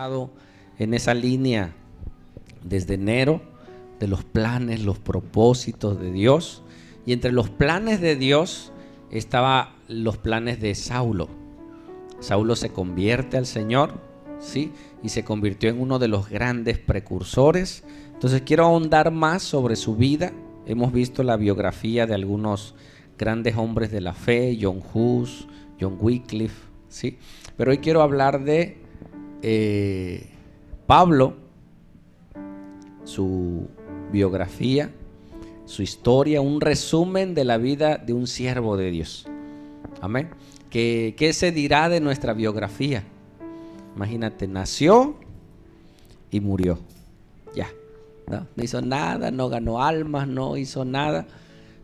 estado en esa línea desde enero de los planes, los propósitos de Dios. Y entre los planes de Dios estaban los planes de Saulo. Saulo se convierte al Señor, ¿sí? Y se convirtió en uno de los grandes precursores. Entonces quiero ahondar más sobre su vida. Hemos visto la biografía de algunos grandes hombres de la fe, John Hus, John Wycliffe, ¿sí? Pero hoy quiero hablar de Pablo, su biografía, su historia, un resumen de la vida de un siervo de Dios. Amén. ¿Qué se dirá de nuestra biografía? Imagínate, nació y murió. Ya, ¿no? No hizo nada, no ganó almas, no hizo nada,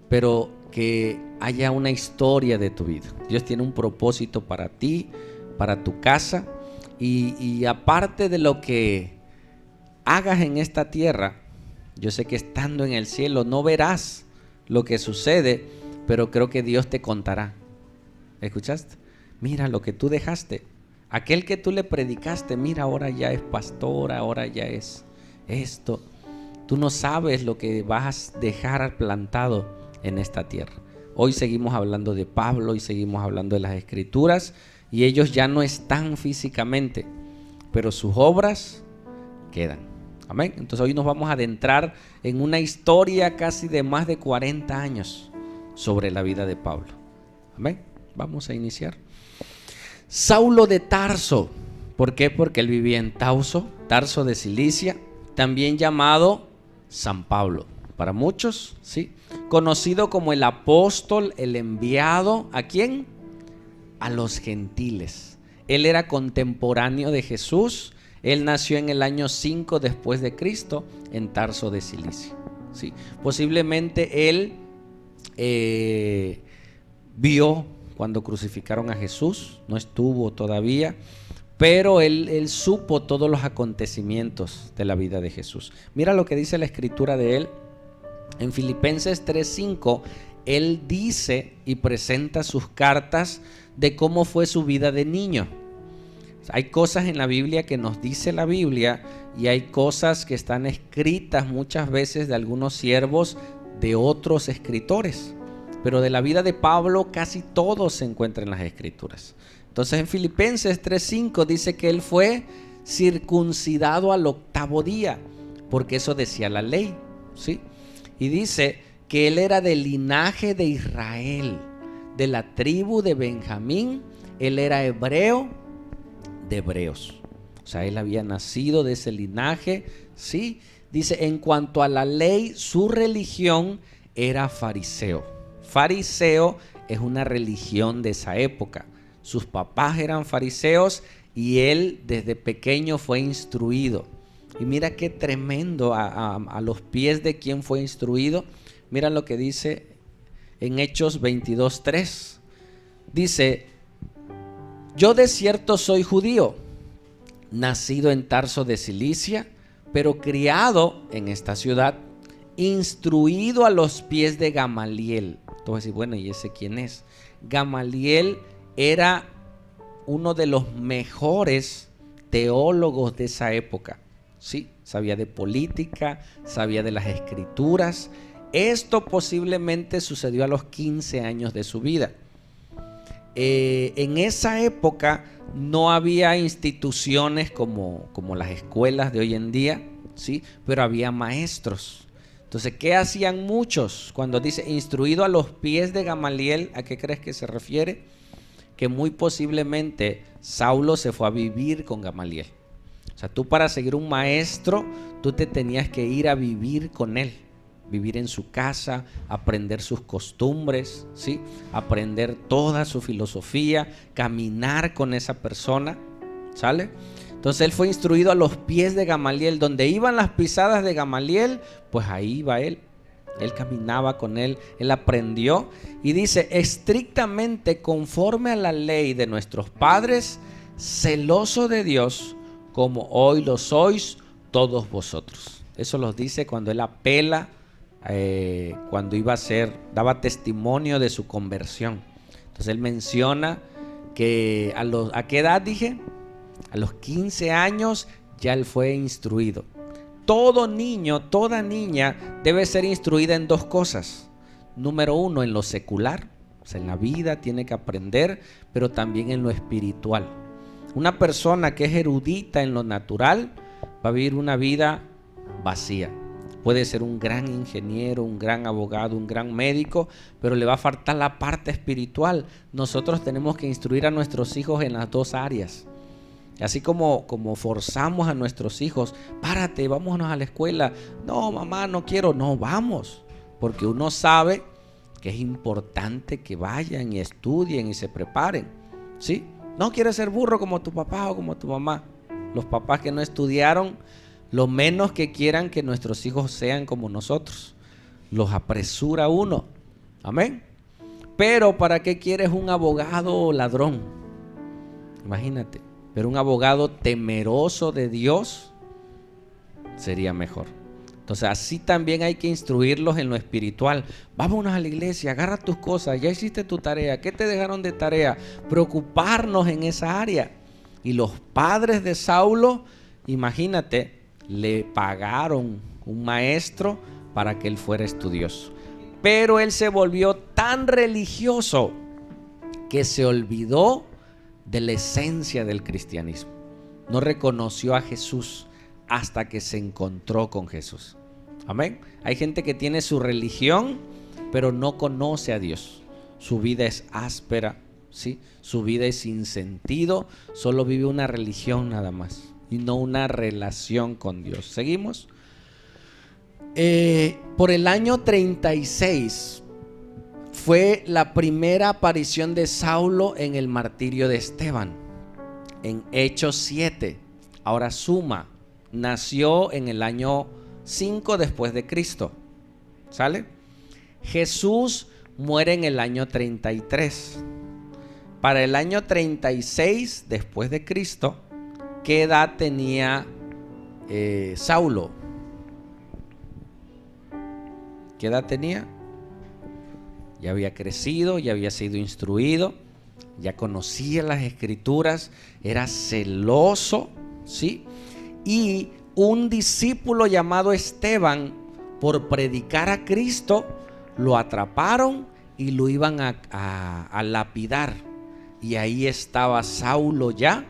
pero que haya una historia de tu vida. Dios tiene un propósito para ti, para tu casa, y aparte de lo que hagas en esta tierra, yo sé que estando en el cielo no verás lo que sucede, pero creo que Dios te contará. ¿Escuchaste? Mira lo que tú dejaste. Aquel que tú le predicaste, mira, ahora ya es pastor, ahora ya es esto. Tú no sabes lo que vas a dejar plantado en esta tierra. Hoy seguimos hablando de Pablo y seguimos hablando de las Escrituras, y ellos ya no están físicamente, pero sus obras quedan. Amén. Entonces hoy nos vamos a adentrar en una historia casi de más de 40 años sobre la vida de Pablo. Amén. Vamos a iniciar. Saulo de Tarso. ¿Por qué? Porque él vivía en Tarso de Cilicia, también llamado San Pablo para muchos, ¿sí? Conocido como el apóstol, el enviado. ¿A quién? A los gentiles. Él era contemporáneo de Jesús. Él nació en el año 5 después de Cristo en Tarso de Cilicia, ¿sí? Posiblemente él vio cuando crucificaron a Jesús, no estuvo todavía, pero él supo todos los acontecimientos de la vida de Jesús. Mira lo que dice la escritura de él en Filipenses 3:5. Él dice y presenta sus cartas de cómo fue su vida de niño. Hay cosas en la Biblia que nos dice la Biblia, y hay cosas que están escritas muchas veces de algunos siervos de otros escritores, pero de la vida de Pablo casi todo se encuentra en las Escrituras. Entonces en Filipenses 3:5 dice que él fue circuncidado al 8º día, porque eso decía la ley, ¿sí? Y dice que él era del linaje de Israel, de la tribu de Benjamín. Él era hebreo de hebreos, o sea, él había nacido de ese linaje, ¿sí? Dice, en cuanto a la ley, su religión era fariseo. Fariseo es una religión de esa época. Sus papás eran fariseos y él desde pequeño fue instruido. Y mira qué tremendo, a los pies de quien fue instruido. Mira lo que dice en Hechos 22:3. Dice: yo de cierto soy judío, nacido en Tarso de Cilicia, pero criado en esta ciudad, instruido a los pies de Gamaliel. Tú vas a decir, bueno, ¿y ese quién es? Gamaliel era uno de los mejores teólogos de esa época, ¿sí? Sabía de política, sabía de las escrituras. Esto posiblemente sucedió a los 15 años de su vida. En esa época no había instituciones como las escuelas de hoy en día, ¿sí? Pero había maestros. Entonces, ¿qué hacían muchos? Cuando dice instruido a los pies de Gamaliel, ¿a qué crees que se refiere? Que muy posiblemente Saulo se fue a vivir con Gamaliel. O sea, tú para seguir un maestro, tú te tenías que ir a vivir con él, vivir en su casa, aprender sus costumbres, ¿sí? Aprender toda su filosofía, caminar con esa persona, ¿sale? Entonces él fue instruido a los pies de Gamaliel. Donde iban las pisadas de Gamaliel, pues ahí iba él. Él caminaba con él, él aprendió. Y dice, estrictamente conforme a la ley de nuestros padres, celoso de Dios, como hoy lo sois todos vosotros. Eso los dice cuando él apela, cuando daba testimonio de su conversión. Entonces él menciona que ¿a qué edad dije? A los 15 años ya él fue instruido. Todo niño, toda niña debe ser instruida en dos cosas. Número uno, en lo secular, o sea, en la vida tiene que aprender, pero también en lo espiritual. Una persona que es erudita en lo natural va a vivir una vida vacía. Puede ser un gran ingeniero, un gran abogado, un gran médico, pero le va a faltar la parte espiritual. Nosotros tenemos que instruir a nuestros hijos en las dos áreas. Así como forzamos a nuestros hijos, párate, vámonos a la escuela. No, mamá, no quiero. No, vamos. Porque uno sabe que es importante que vayan y estudien y se preparen. ¿Sí? No quieres ser burro como tu papá o como tu mamá. Los papás que no estudiaron, lo menos que quieran que nuestros hijos sean como nosotros. Los apresura uno. Amén. Pero ¿para qué quieres un abogado ladrón? Imagínate. Pero un abogado temeroso de Dios sería mejor. Entonces así también hay que instruirlos en lo espiritual. Vámonos a la iglesia, agarra tus cosas, ya hiciste tu tarea, ¿qué te dejaron de tarea? Preocuparnos en esa área. Y los padres de Saulo, imagínate, le pagaron un maestro para que él fuera estudioso. Pero él se volvió tan religioso que se olvidó de la esencia del cristianismo. No reconoció a Jesús hasta que se encontró con Jesús. Amén. Hay gente que tiene su religión, pero no conoce a Dios. Su vida es áspera, ¿sí? Su vida es sin sentido. Solo vive una religión nada más y no una relación con Dios. ¿Seguimos? Por el año 36 fue la primera aparición de Saulo en el martirio de Esteban, en Hechos 7. Ahora suma, nació en el año 5 después de Cristo. ¿Sale? Jesús muere en el año 33. Para el año 36 después de Cristo, ¿qué edad tenía Saulo? ¿Qué edad tenía? Ya había crecido, ya había sido instruido, ya conocía las escrituras, era celoso, ¿sí? Y un discípulo llamado Esteban, por predicar a Cristo, lo atraparon y lo iban a lapidar. Y ahí estaba Saulo ya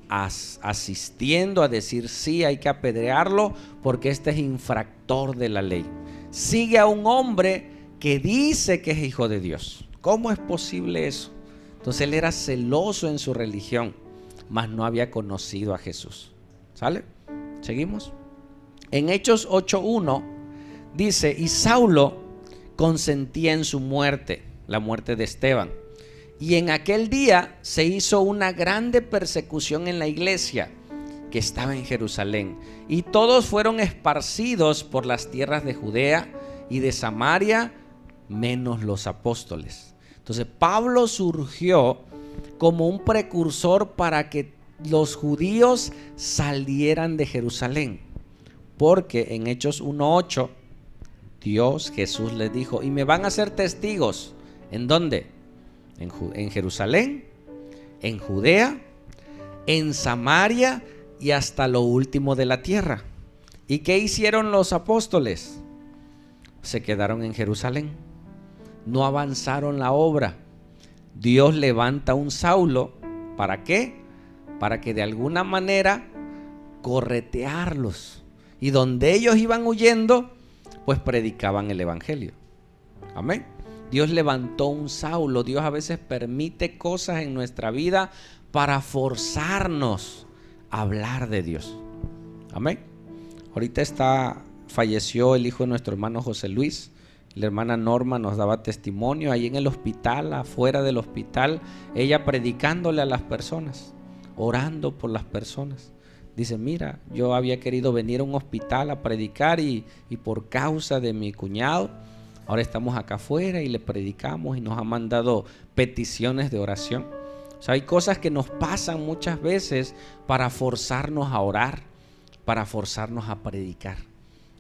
asistiendo a decir sí, hay que apedrearlo porque este es infractor de la ley. Sigue a un hombre que dice que es hijo de Dios. ¿Cómo es posible eso? Entonces él era celoso en su religión, mas no había conocido a Jesús. ¿Sale? ¿Seguimos? En Hechos 8:1 dice, y Saulo consentía en su muerte, la muerte de Esteban. Y en aquel día se hizo una grande persecución en la iglesia que estaba en Jerusalén. Y todos fueron esparcidos por las tierras de Judea y de Samaria, menos los apóstoles. Entonces Pablo surgió como un precursor para que los judíos salieran de Jerusalén. Porque en Hechos 1:8, Jesús les dijo, y me van a ser testigos. ¿En dónde? En Jerusalén, en Judea, en Samaria y hasta lo último de la tierra. ¿Y qué hicieron los apóstoles? Se quedaron en Jerusalén. No avanzaron la obra. Dios levanta un Saulo. ¿Para qué? Para que de alguna manera corretearlos. Y donde ellos iban huyendo, pues predicaban el evangelio. Amén. Dios levantó un Saulo. Dios a veces permite cosas en nuestra vida para forzarnos a hablar de Dios. Amén. Ahorita falleció el hijo de nuestro hermano José Luis. La hermana Norma nos daba testimonio ahí en el hospital, afuera del hospital, ella predicándole a las personas, orando por las personas. Dice, mira, yo había querido venir a un hospital a predicar y por causa de mi cuñado, ahora estamos acá afuera y le predicamos y nos ha mandado peticiones de oración. O sea, hay cosas que nos pasan muchas veces para forzarnos a orar, para forzarnos a predicar.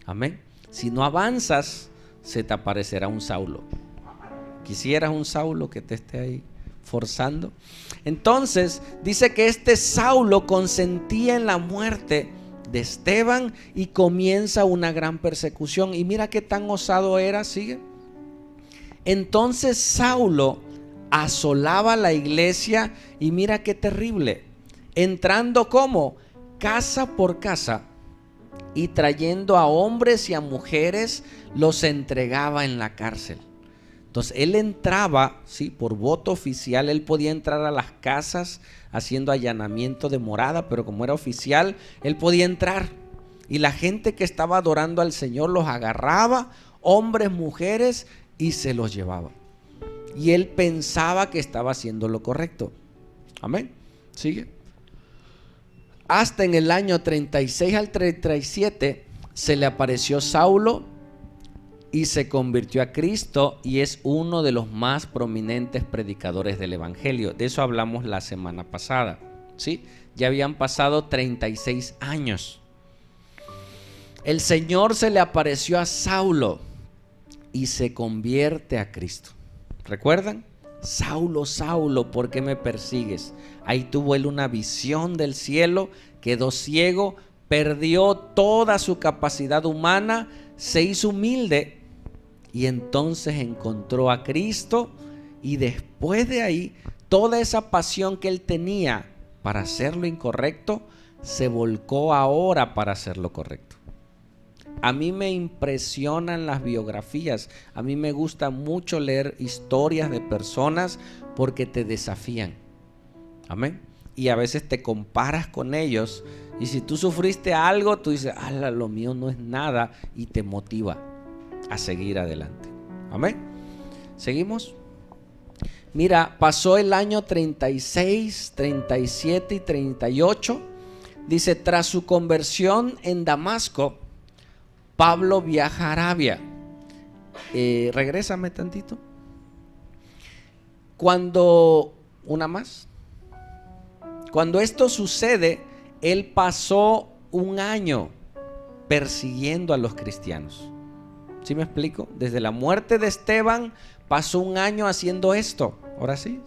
Amén. Si no avanzas, se te aparecerá un Saulo. Quisieras un Saulo que te esté ahí forzando. Entonces dice que este Saulo consentía en la muerte de Esteban y comienza una gran persecución. Y mira qué tan osado era, sigue. Entonces Saulo asolaba la iglesia y mira qué terrible, entrando como casa por casa y trayendo a hombres y a mujeres, los entregaba en la cárcel. Entonces él entraba, sí, por voto oficial, él podía entrar a las casas haciendo allanamiento de morada, pero como era oficial, él podía entrar. Y la gente que estaba adorando al Señor los agarraba, hombres, mujeres, y se los llevaba. Y él pensaba que estaba haciendo lo correcto. Amén. Sigue. Hasta en el año 36 al 37 se le apareció Saulo y se convirtió a Cristo y es uno de los más prominentes predicadores del evangelio. De eso hablamos la semana pasada, ¿sí? Ya habían pasado 36 años. El Señor se le apareció a Saulo y se convierte a Cristo. ¿Recuerdan? Saulo, Saulo, ¿por qué me persigues? Ahí tuvo él una visión del cielo, quedó ciego, perdió toda su capacidad humana, se hizo humilde y entonces encontró a Cristo. Y después de ahí, toda esa pasión que él tenía para hacer lo incorrecto, se volcó ahora para hacer lo correcto. A mí me impresionan las biografías, a mí me gusta mucho leer historias de personas porque te desafían. Amén. Y a veces te comparas con ellos y si tú sufriste algo, tú dices, lo mío no es nada, y te motiva a seguir adelante. Amén. ¿Seguimos? Mira, pasó el año 36, 37 y 38. Dice, tras su conversión en Damasco, Pablo viaja a Arabia. Regrésame tantito. Cuando esto sucede, él pasó un año persiguiendo a los cristianos. ¿Sí me explico? Desde la muerte de Esteban pasó un año haciendo esto. Ahora sí.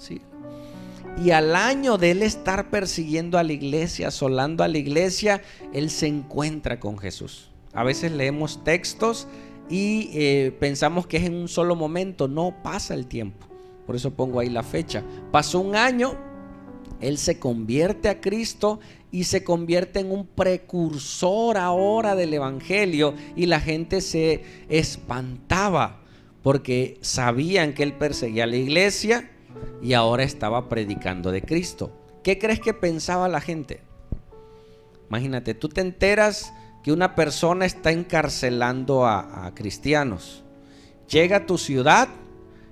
Y al año de él estar persiguiendo a la iglesia, asolando a la iglesia, él se encuentra con Jesús. A veces leemos textos y pensamos que es en un solo momento. No, pasa el tiempo. Por eso pongo ahí la fecha. Pasó un año, él se convierte a Cristo y se convierte en un precursor ahora del evangelio. Y la gente se espantaba porque sabían que él perseguía a la iglesia y ahora estaba predicando de Cristo. ¿Qué crees que pensaba la gente? Imagínate, tú te enteras que una persona está encarcelando a cristianos. Llega a tu ciudad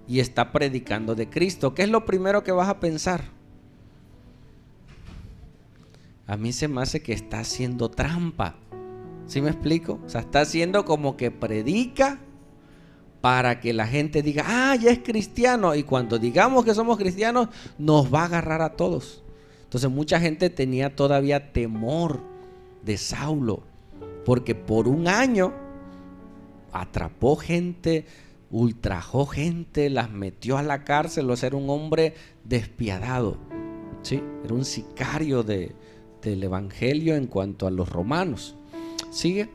y está predicando de Cristo. ¿Qué es lo primero que vas a pensar? A mí se me hace que está haciendo trampa. ¿Sí me explico? O sea, está haciendo como que predica para que la gente diga, ya es cristiano. Y cuando digamos que somos cristianos, nos va a agarrar a todos. Entonces mucha gente tenía todavía temor de Saulo, porque por un año atrapó gente, ultrajó gente, las metió a la cárcel. O sea, era un hombre despiadado, ¿sí? Era un sicario del evangelio en cuanto a los romanos. Sigue.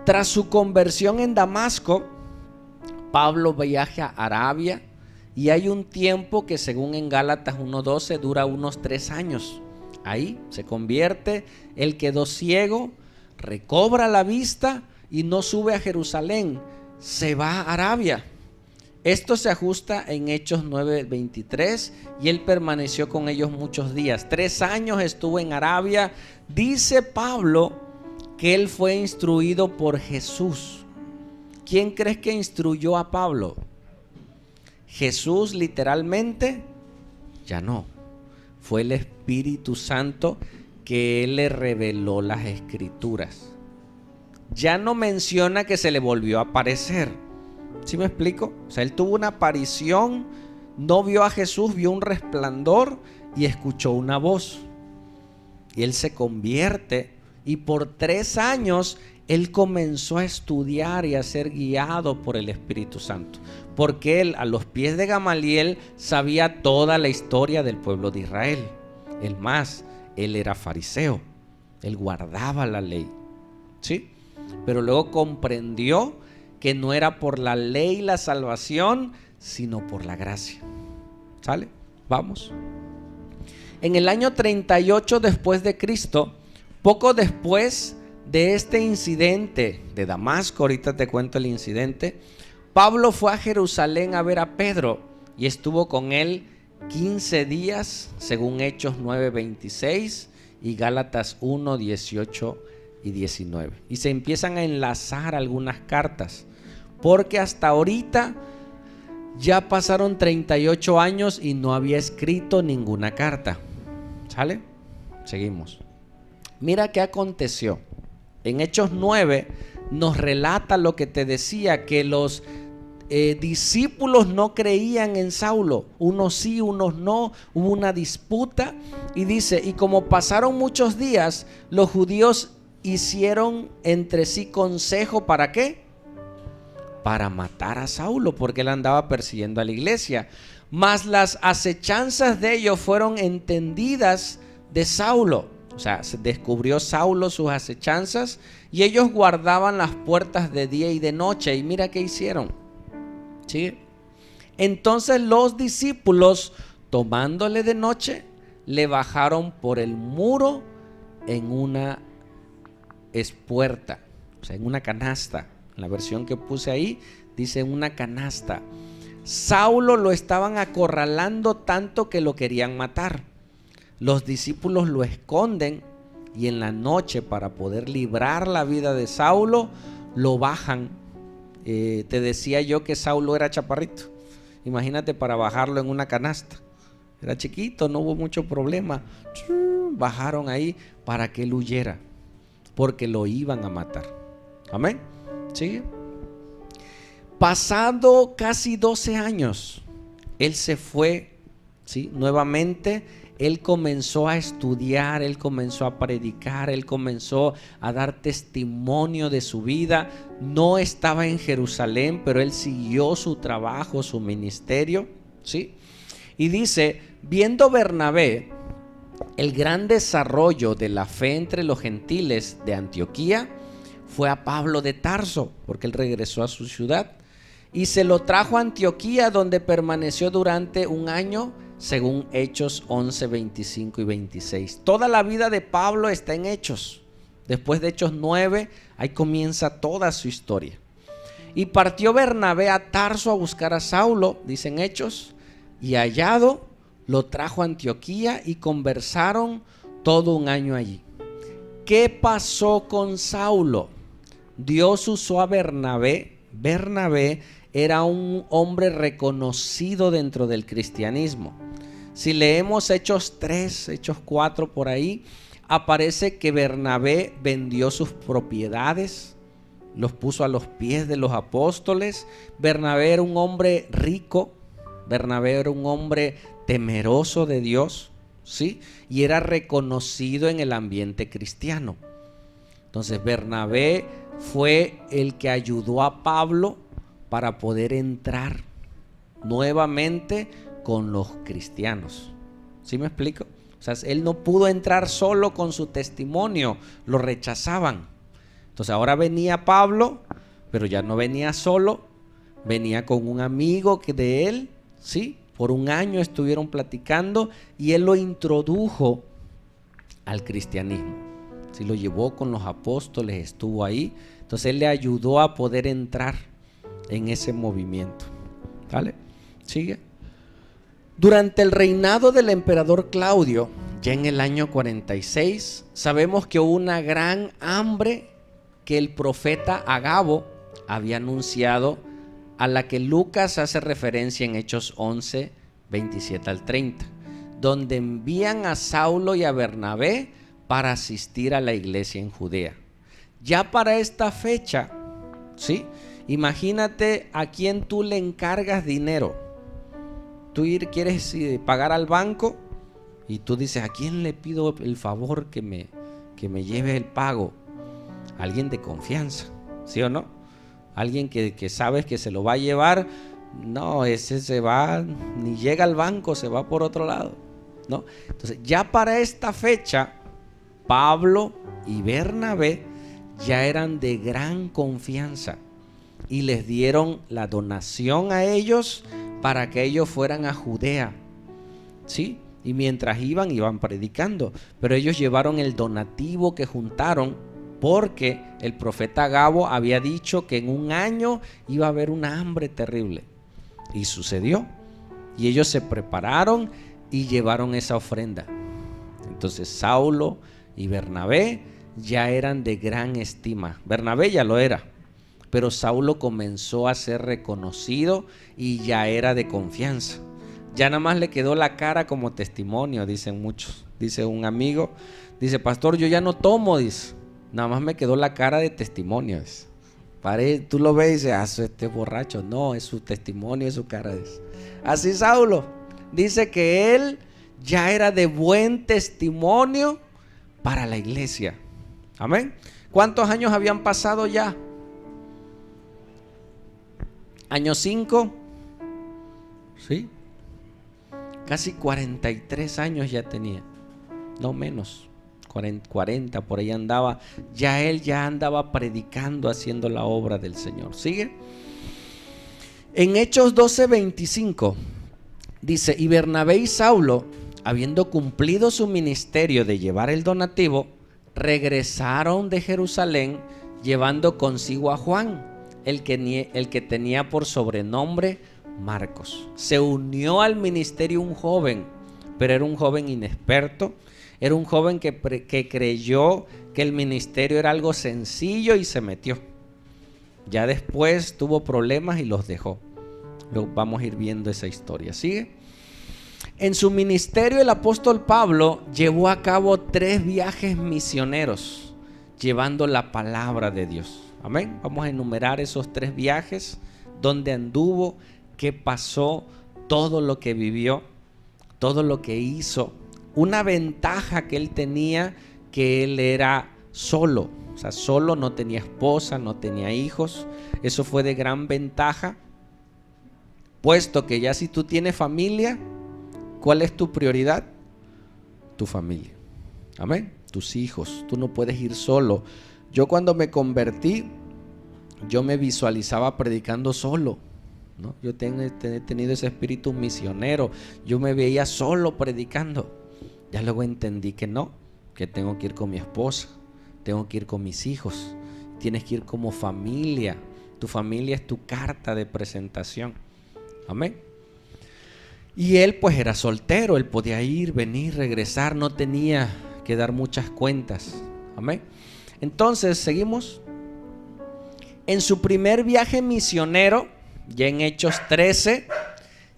Tras su conversión en Damasco, Pablo viaja a Arabia y hay un tiempo que, según en Gálatas 1:12, dura unos 3 años. Ahí se convierte, él quedó ciego, recobra la vista y no sube a Jerusalén, se va a Arabia. Esto se ajusta en Hechos 9:23 y él permaneció con ellos muchos días. 3 años estuvo en Arabia. Dice Pablo que él fue instruido por Jesús. ¿Quién crees que instruyó a Pablo? ¿Jesús literalmente? Ya no. Fue el Espíritu Santo que él le reveló las Escrituras. Ya no menciona que se le volvió a aparecer. ¿Sí me explico? O sea, él tuvo una aparición, no vio a Jesús, vio un resplandor y escuchó una voz. Y él se convierte y por 3 años él comenzó a estudiar y a ser guiado por el Espíritu Santo, porque él, a los pies de Gamaliel, sabía toda la historia del pueblo de Israel. El más, él era fariseo, él guardaba la ley, ¿sí? Pero luego comprendió que no era por la ley la salvación, sino por la gracia. ¿Sale? Vamos. En el año 38 después de Cristo, poco después de este incidente de Damasco, ahorita te cuento el incidente, Pablo fue a Jerusalén a ver a Pedro y estuvo con él 15 días, según Hechos 9:26 y Gálatas 1:18 y 19. Y se empiezan a enlazar algunas cartas, porque hasta ahorita ya pasaron 38 años y no había escrito ninguna carta. ¿Sale? Seguimos. Mira qué aconteció. En Hechos 9 nos relata lo que te decía, que los discípulos no creían en Saulo, unos sí, unos no, hubo una disputa y dice, y como pasaron muchos días, los judíos hicieron entre sí consejo, ¿para qué? Para matar a Saulo, porque él andaba persiguiendo a la iglesia. Mas las acechanzas de ellos fueron entendidas de Saulo. O sea, se descubrió Saulo sus acechanzas y ellos guardaban las puertas de día y de noche. Y mira qué hicieron. ¿Sí? Entonces los discípulos, tomándole de noche, le bajaron por el muro en una espuerta, o sea, en una canasta. La versión que puse ahí dice una canasta. Saulo lo estaban acorralando tanto que lo querían matar. Los discípulos lo esconden y en la noche, para poder librar la vida de Saulo, lo bajan. Te decía yo que Saulo era chaparrito. Imagínate para bajarlo en una canasta. Era chiquito, no hubo mucho problema. Bajaron ahí para que él huyera, porque lo iban a matar. Amén. ¿Sigue? Pasado casi 12 años, él se fue, ¿sí? Nuevamente, él comenzó a estudiar, él comenzó a predicar, él comenzó a dar testimonio de su vida. No estaba en Jerusalén, pero él siguió su trabajo, su ministerio, ¿sí? Y dice, viendo Bernabé el gran desarrollo de la fe entre los gentiles de Antioquía, fue a Pablo de Tarso, porque él regresó a su ciudad, y se lo trajo a Antioquía, donde permaneció durante un año, según Hechos 11, 25 y 26. Toda la vida de Pablo está en Hechos. Después de Hechos 9, ahí comienza toda su historia. Y partió Bernabé a Tarso a buscar a Saulo, dicen Hechos, y hallado, lo trajo a Antioquía y conversaron todo un año allí. ¿Qué pasó con Saulo? Dios usó a Bernabé. Bernabé era un hombre reconocido dentro del cristianismo. Si leemos Hechos 3, Hechos 4 por ahí, aparece que Bernabé vendió sus propiedades, los puso a los pies de los apóstoles. Bernabé era un hombre rico, Bernabé era un hombre temeroso de Dios, ¿sí? Y era reconocido en el ambiente cristiano. Entonces Bernabé fue el que ayudó a Pablo para poder entrar nuevamente con los cristianos. ¿Sí me explico? O sea, él no pudo entrar solo con su testimonio, lo rechazaban. Entonces ahora venía Pablo, pero ya no venía solo, venía con un amigo de él, ¿sí? Por un año estuvieron platicando y él lo introdujo al cristianismo. Sí, lo llevó con los apóstoles, estuvo ahí. Entonces él le ayudó a poder entrar en ese movimiento. ¿Vale? Sigue. Durante el reinado del emperador Claudio, ya en el año 46, sabemos que hubo una gran hambre que el profeta Agabo había anunciado, a la que Lucas hace referencia en Hechos 11, 27 al 30, donde envían a Saulo y a Bernabé para asistir a la iglesia en Judea. Ya para esta fecha, ¿sí? Imagínate a quién tú le encargas dinero. Tú quieres pagar al banco y tú dices, ¿a quién le pido el favor que me lleve el pago? Alguien de confianza, ¿sí o no? Alguien que sabes que se lo va a llevar. No, ese se va, ni llega al banco, se va por otro lado, ¿no? Entonces ya para esta fecha, Pablo y Bernabé ya eran de gran confianza y les dieron la donación a ellos para que ellos fueran a Judea, ¿sí? Y mientras iban predicando, pero ellos llevaron el donativo que juntaron porque el profeta Agabo había dicho que en un año iba a haber una hambre terrible. Y sucedió. Y ellos se prepararon y llevaron esa ofrenda. Entonces Saulo y Bernabé ya eran de gran estima. Bernabé ya lo era, pero Saulo comenzó a ser reconocido y ya era de confianza. Ya nada más le quedó la cara como testimonio, dicen muchos. Dice un amigo, dice: pastor, yo ya no tomo, dice, nada más me quedó la cara de testimonio. Dice. Tú lo ves y dices: este borracho. No, es su testimonio, es su cara. Dice. Así Saulo dice que él ya era de buen testimonio para la iglesia. Amén. ¿Cuántos años habían pasado ya? ¿Año 5? ¿Sí? Casi 43 años ya tenía. No menos. 40 por ahí andaba. Ya él ya andaba predicando, haciendo la obra del Señor. ¿Sigue? En Hechos 12:25 dice: y Bernabé y Saulo, habiendo cumplido su ministerio de llevar el donativo, regresaron de Jerusalén llevando consigo a Juan, el que tenía por sobrenombre Marcos. Se unió al ministerio un joven, pero era un joven inexperto. Era un joven que creyó que el ministerio era algo sencillo y se metió. Ya después tuvo problemas y los dejó. Luego vamos a ir viendo esa historia. ¿Sigue? En su ministerio el apóstol Pablo llevó a cabo 3 viajes misioneros, llevando la palabra de Dios. Amén. Vamos a enumerar esos 3 viajes, dónde anduvo, qué pasó, todo lo que vivió, todo lo que hizo. Una ventaja que él tenía, que él era solo, o sea, solo, no tenía esposa, no tenía hijos. Eso fue de gran ventaja, puesto que ya si tú tienes familia, ¿cuál es tu prioridad? Tu familia. Amén. Tus hijos. Tú no puedes ir solo. Yo cuando me convertí, yo me visualizaba predicando solo, ¿no? Yo he tenido ese espíritu misionero. Yo me veía solo predicando. Ya luego entendí que no, que tengo que ir con mi esposa, tengo que ir con mis hijos, tienes que ir como familia. Tu familia es tu carta de presentación. Amén. Y él pues era soltero, él podía ir, venir, regresar, no tenía que dar muchas cuentas. Amén. Entonces seguimos. En su primer viaje misionero, ya en Hechos 13,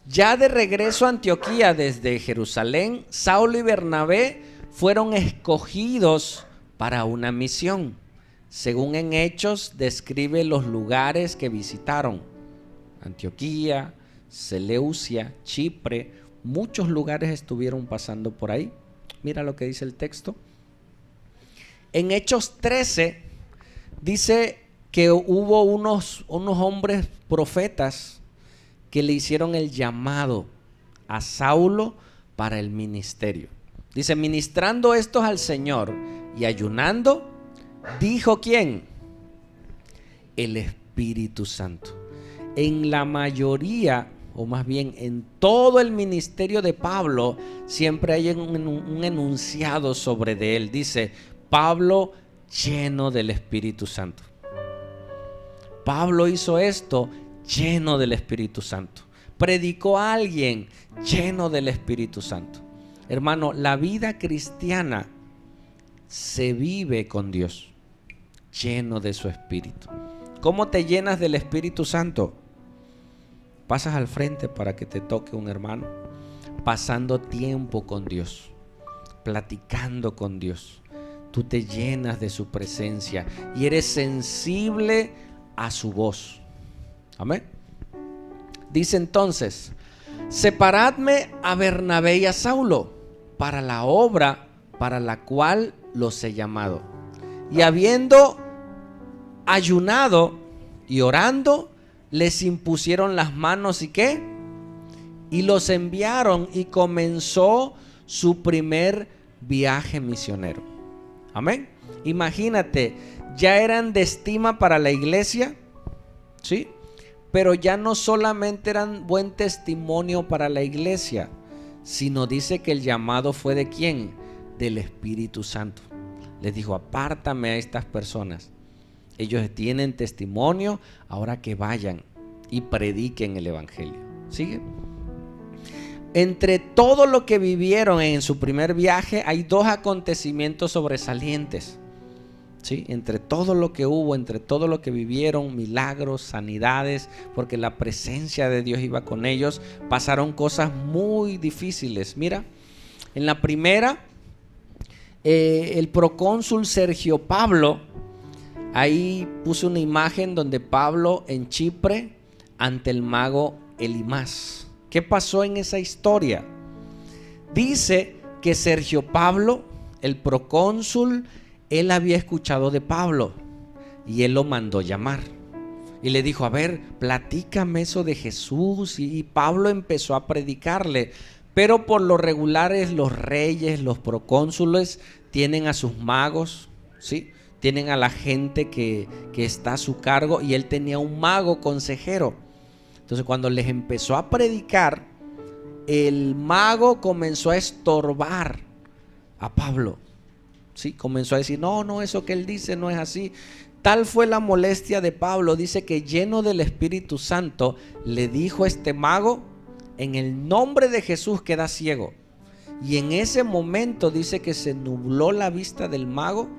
ya de regreso a Antioquía desde Jerusalén, Saulo y Bernabé fueron escogidos para una misión. Según en Hechos describe los lugares que visitaron: Antioquía, Seleucia, Chipre, muchos lugares estuvieron pasando por ahí. Mira lo que dice el texto. En Hechos 13 dice que hubo unos hombres profetas que le hicieron el llamado a Saulo para el ministerio. Dice: ministrando estos al Señor y ayunando, dijo ¿quién? El Espíritu Santo. En la mayoría, o más bien en todo el ministerio de Pablo, siempre hay un enunciado sobre de él. Dice: Pablo lleno del Espíritu Santo. Pablo hizo esto lleno del Espíritu Santo. Predicó a alguien lleno del Espíritu Santo. Hermano, la vida cristiana se vive con Dios, lleno de su Espíritu. ¿Cómo te llenas del Espíritu Santo? Pasas al frente para que te toque un hermano, pasando tiempo con Dios, platicando con Dios. Tú te llenas de su presencia y eres sensible a su voz. Amén. Dice entonces: separadme a Bernabé y a Saulo para la obra para la cual los he llamado. Y habiendo ayunado y orando, les impusieron las manos y ¿qué? Y los enviaron y comenzó su primer viaje misionero. Amén. Imagínate, ya eran de estima para la iglesia, ¿sí? Pero ya no solamente eran buen testimonio para la iglesia, sino dice que el llamado fue ¿de quién? Del Espíritu Santo. Les dijo, apártame a estas personas. Ellos tienen testimonio, ahora que vayan y prediquen el evangelio. ¿Sigue? Entre todo lo que vivieron en su primer viaje, hay dos acontecimientos sobresalientes. ¿Sí? Entre todo lo que hubo, entre todo lo que vivieron, milagros, sanidades, porque la presencia de Dios iba con ellos, pasaron cosas muy difíciles. Mira, en la primera, el procónsul Sergio Pablo, ahí puse una imagen donde Pablo en Chipre ante el mago Elimás. ¿Qué pasó en esa historia? Dice que Sergio Pablo, el procónsul, él había escuchado de Pablo y él lo mandó llamar y le dijo, a ver, platícame eso de Jesús. Y Pablo empezó a predicarle, pero por lo regular los reyes, los procónsules tienen a sus magos, ¿sí? Tienen a la gente que está a su cargo, y él tenía un mago consejero. Entonces cuando les empezó a predicar, el mago comenzó a estorbar a Pablo. Sí, comenzó a decir, no, eso que él dice no es así. Tal fue la molestia de Pablo, dice que lleno del Espíritu Santo, le dijo a este mago, en el nombre de Jesús queda ciego. Y en ese momento dice que se nubló la vista del mago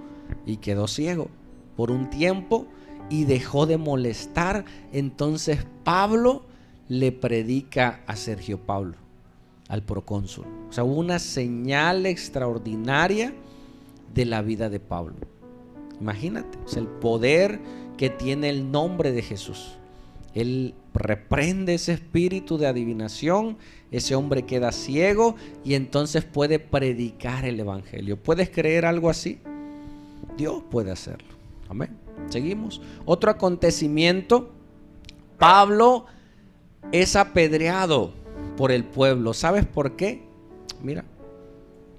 y quedó ciego por un tiempo y dejó de molestar. Entonces Pablo le predica a Sergio Pablo, al procónsul. O sea, hubo una señal extraordinaria de la vida de Pablo. Imagínate, o sea, el poder que tiene el nombre de Jesús. Él reprende ese espíritu de adivinación, ese hombre queda ciego y entonces puede predicar el evangelio. ¿Puedes creer algo así? Dios puede hacerlo. Amén. Seguimos. Otro acontecimiento, Pablo es apedreado por el pueblo. ¿Sabes por qué? Mira,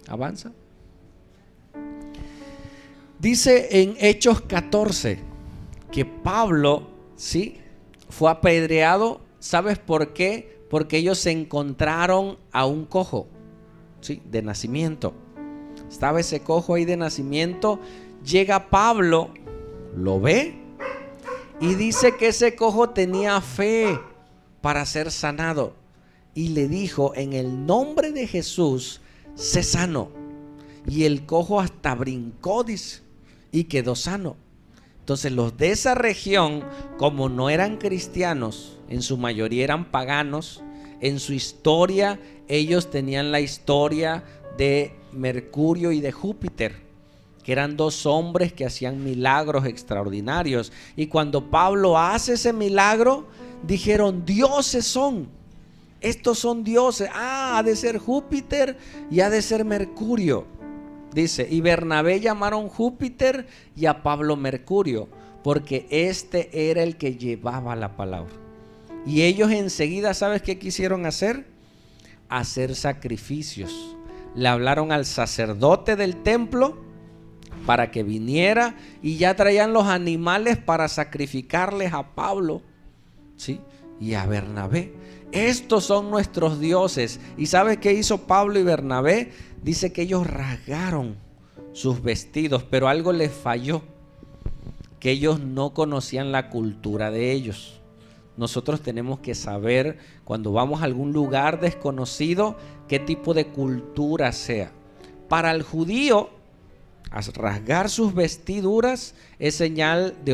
avanza. Dice en Hechos 14 que Pablo, ¿sí?, fue apedreado. ¿Sabes por qué? Porque ellos se encontraron a un cojo, ¿sí?, de nacimiento. Estaba ese cojo ahí de nacimiento. Llega Pablo, lo ve y dice que ese cojo tenía fe para ser sanado. Y le dijo, en el nombre de Jesús, sé sano. Y el cojo hasta brincó, dice, y quedó sano. Entonces los de esa región, como no eran cristianos, en su mayoría eran paganos, en su historia ellos tenían la historia de Mercurio y de Júpiter, que eran dos hombres que hacían milagros extraordinarios. Y cuando Pablo hace ese milagro, dijeron, dioses son, estos son dioses. Ha de ser Júpiter y ha de ser Mercurio. Dice, y Bernabé llamaron Júpiter y a Pablo Mercurio, porque este era el que llevaba la palabra. Y ellos enseguida, ¿sabes qué quisieron hacer? Hacer sacrificios. Le hablaron al sacerdote del templo para que viniera, y ya traían los animales para sacrificarles a Pablo, ¿sí?, y a Bernabé. Estos son nuestros dioses. ¿Y sabes qué hizo Pablo y Bernabé? Dice que ellos rasgaron sus vestidos, pero algo les falló, que ellos no conocían la cultura de ellos. Nosotros tenemos que saber, cuando vamos a algún lugar desconocido, qué tipo de cultura sea. Para el judío, rasgar sus vestiduras es señal de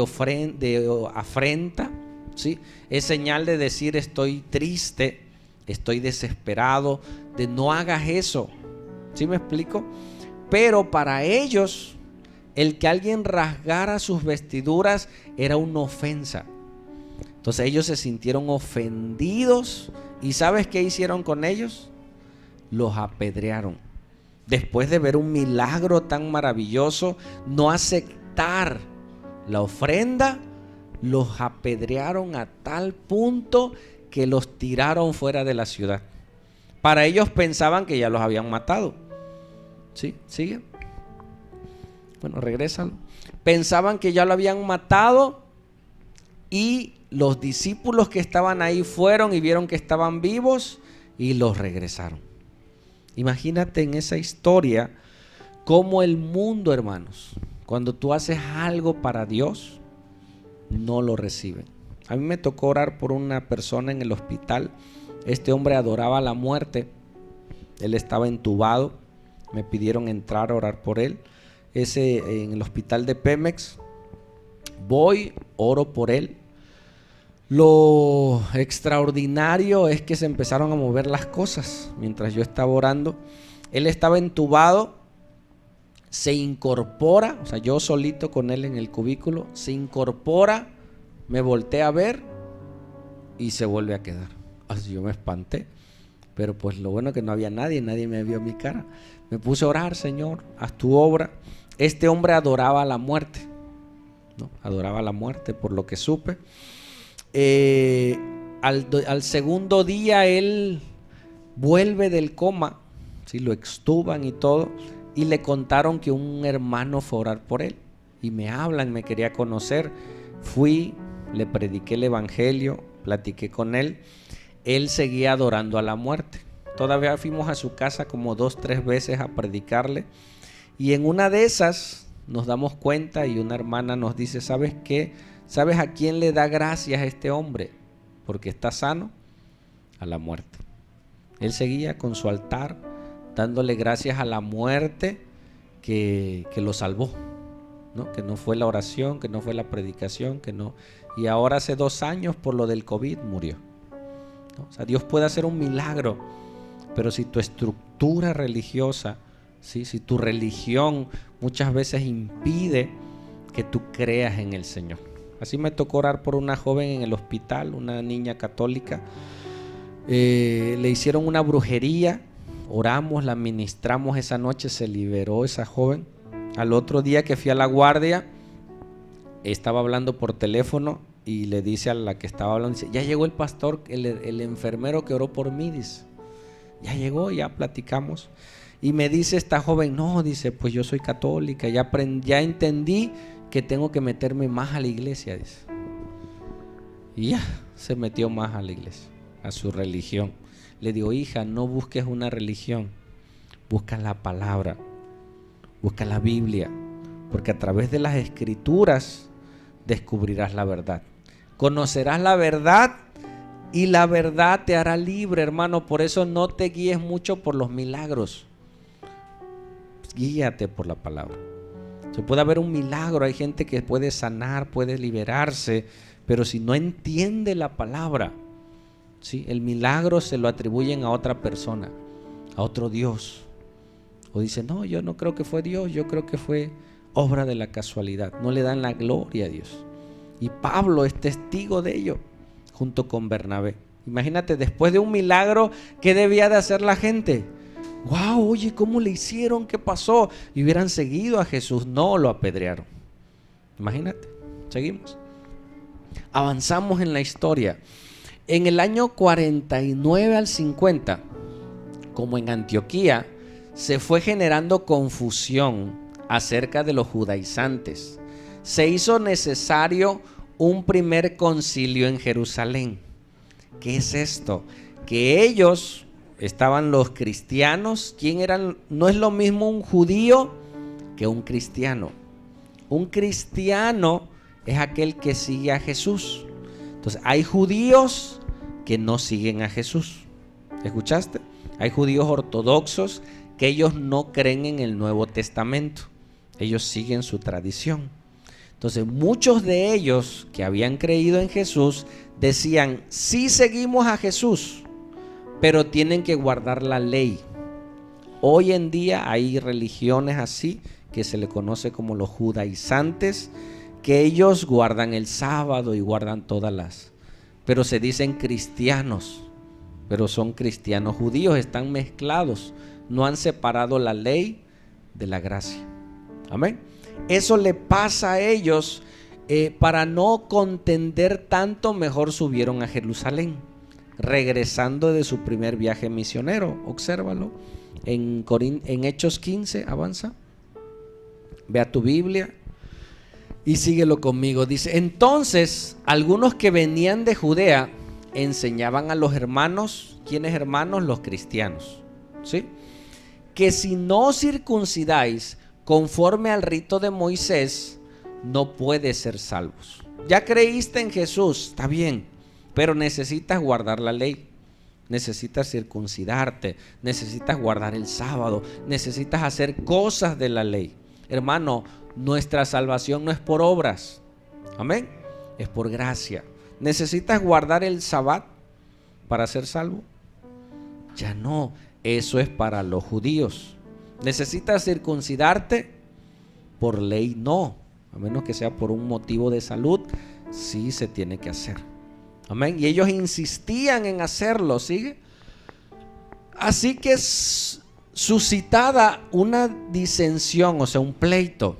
afrenta, ¿sí? Es señal de decir estoy triste, estoy desesperado, de no hagas eso. ¿Sí me explico? Pero para ellos, el que alguien rasgara sus vestiduras era una ofensa. Entonces ellos se sintieron ofendidos. ¿Y sabes qué hicieron con ellos? Los apedrearon. Después de ver un milagro tan maravilloso, no aceptar la ofrenda, los apedrearon a tal punto que los tiraron fuera de la ciudad. Para ellos pensaban que ya los habían matado. ¿Sí? ¿Sigue? Bueno, regrésalo. Pensaban que ya lo habían matado y los discípulos que estaban ahí fueron y vieron que estaban vivos y los regresaron. Imagínate en esa historia cómo el mundo, hermanos, cuando tú haces algo para Dios, no lo reciben. A mí me tocó orar por una persona en el hospital. Este hombre adoraba la muerte. Él estaba entubado. Me pidieron entrar a orar por él. En el hospital de Pemex. Voy, oro por él. Lo extraordinario es que se empezaron a mover las cosas mientras yo estaba orando. Él estaba entubado, se incorpora, o sea, yo solito con él en el cubículo, se incorpora, me volteé a ver y se vuelve a quedar. Así yo me espanté, pero pues lo bueno es que no había nadie me vio mi cara. Me puse a orar: Señor, haz tu obra. Este hombre adoraba la muerte, ¿no? Adoraba la muerte, por lo que supe. Al segundo día él vuelve del coma, ¿sí? Lo extuban y todo, y le contaron que un hermano fue a orar por él, y me hablan, me quería conocer. Fui, le prediqué el evangelio, platiqué con él. Él seguía adorando a la muerte. Todavía fuimos a su casa como 2-3 veces a predicarle, y en una de esas nos damos cuenta y una hermana nos dice: ¿sabes qué? ¿Sabes a quién le da gracias a este hombre? Porque está sano. A la muerte. Él seguía con su altar dándole gracias a la muerte que lo salvó, ¿no? Que no fue la oración, que no fue la predicación, que no. Y ahora hace 2 años por lo del COVID murió, ¿no? O sea, Dios puede hacer un milagro, pero si tu estructura religiosa, ¿sí? Si tu religión muchas veces impide que tú creas en el Señor. Así me tocó orar por una joven en el hospital, una niña católica. Le hicieron una brujería, oramos, la ministramos esa noche, se liberó esa joven. Al otro día que fui a la guardia, estaba hablando por teléfono y le dice a la que estaba hablando, dice: ya llegó el pastor, el enfermero que oró por mí, dice. Ya llegó, ya platicamos. Y me dice esta joven: no, dice, pues yo soy católica, ya entendí que tengo que meterme más a la iglesia, dice. Y ya se metió más a la iglesia, a su religión. Le digo: hija, no busques una religión, busca la palabra, busca la Biblia, porque a través de las escrituras descubrirás la verdad. Conocerás la verdad y la verdad te hará libre, hermano. Por eso no te guíes mucho por los milagros, guíate por la palabra. Se puede haber un milagro, hay gente que puede sanar, puede liberarse, pero si no entiende la palabra, ¿sí? El milagro se lo atribuyen a otra persona, a otro Dios. O dicen: no, yo no creo que fue Dios, yo creo que fue obra de la casualidad. No le dan la gloria a Dios. Y Pablo es testigo de ello, junto con Bernabé. Imagínate, después de un milagro, ¿qué debía de hacer la gente? Wow, oye, ¿cómo le hicieron? ¿Qué pasó? Y hubieran seguido a Jesús. No, lo apedrearon. Imagínate, seguimos. Avanzamos en la historia. En el año 49 al 50, como en Antioquía, se fue generando confusión acerca de los judaizantes. Se hizo necesario un primer concilio en Jerusalén. ¿Qué es esto? Que ellos... estaban los cristianos. ¿Quién eran? No es lo mismo un judío que un cristiano. Un cristiano es aquel que sigue a Jesús. Entonces, hay judíos que no siguen a Jesús. ¿Escuchaste? Hay judíos ortodoxos que ellos no creen en el Nuevo Testamento. Ellos siguen su tradición. Entonces, muchos de ellos que habían creído en Jesús decían: sí seguimos a Jesús, pero tienen que guardar la ley. Hoy en día hay religiones así que se le conoce como los judaizantes, que ellos guardan el sábado y guardan todas las, pero se dicen cristianos, pero son cristianos judíos, están mezclados, no han separado la ley de la gracia. Amén. Eso le pasa a ellos para no contender tanto, mejor subieron a Jerusalén, regresando de su primer viaje misionero. Obsérvalo en Hechos 15, avanza, ve a tu Biblia y síguelo conmigo. Dice: entonces algunos que venían de Judea enseñaban a los hermanos. ¿Quiénes hermanos? Los cristianos, ¿sí? Que si no circuncidáis conforme al rito de Moisés, no puedes ser salvos. Ya creíste en Jesús, está bien, pero necesitas guardar la ley, necesitas circuncidarte, necesitas guardar el sábado, necesitas hacer cosas de la ley. Hermano, nuestra salvación no es por obras, amén, es por gracia. ¿Necesitas guardar el sabbat para ser salvo? Ya no, eso es para los judíos. ¿Necesitas circuncidarte? Por ley no, a menos que sea por un motivo de salud, sí se tiene que hacer. Amén. Y ellos insistían en hacerlo, ¿sigue? Así que suscitada una disensión, o sea, un pleito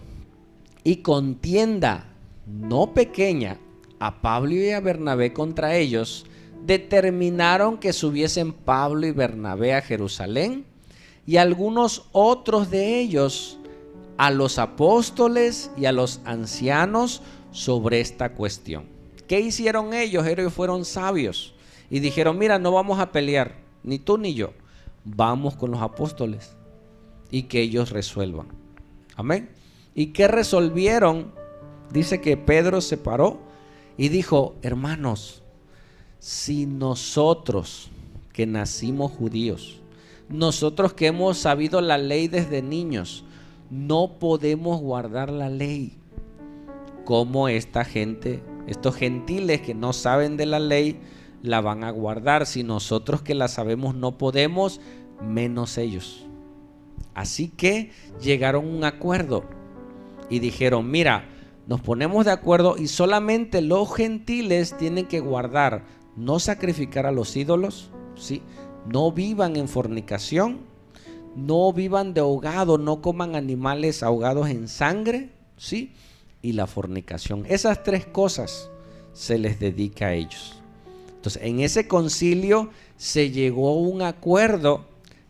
y contienda no pequeña a Pablo y a Bernabé contra ellos, determinaron que subiesen Pablo y Bernabé a Jerusalén y algunos otros de ellos a los apóstoles y a los ancianos sobre esta cuestión. ¿Qué hicieron ellos? Ellos fueron sabios y dijeron: mira, no vamos a pelear, ni tú ni yo, vamos con los apóstoles y que ellos resuelvan. Amén. ¿Y qué resolvieron? Dice que Pedro se paró y dijo: hermanos, si nosotros que nacimos judíos, nosotros que hemos sabido la ley desde niños, no podemos guardar la ley, ¿cómo esta gente, estos gentiles que no saben de la ley, la van a guardar? Si nosotros que la sabemos no podemos, menos ellos. Así que llegaron a un acuerdo y dijeron: mira, nos ponemos de acuerdo y solamente los gentiles tienen que guardar, no sacrificar a los ídolos, ¿sí? No vivan en fornicación, no vivan de ahogado, no coman animales ahogados en sangre, ¿sí? Y la fornicación. Esas tres cosas se les dedica a ellos. Entonces, en ese concilio se llegó a un acuerdo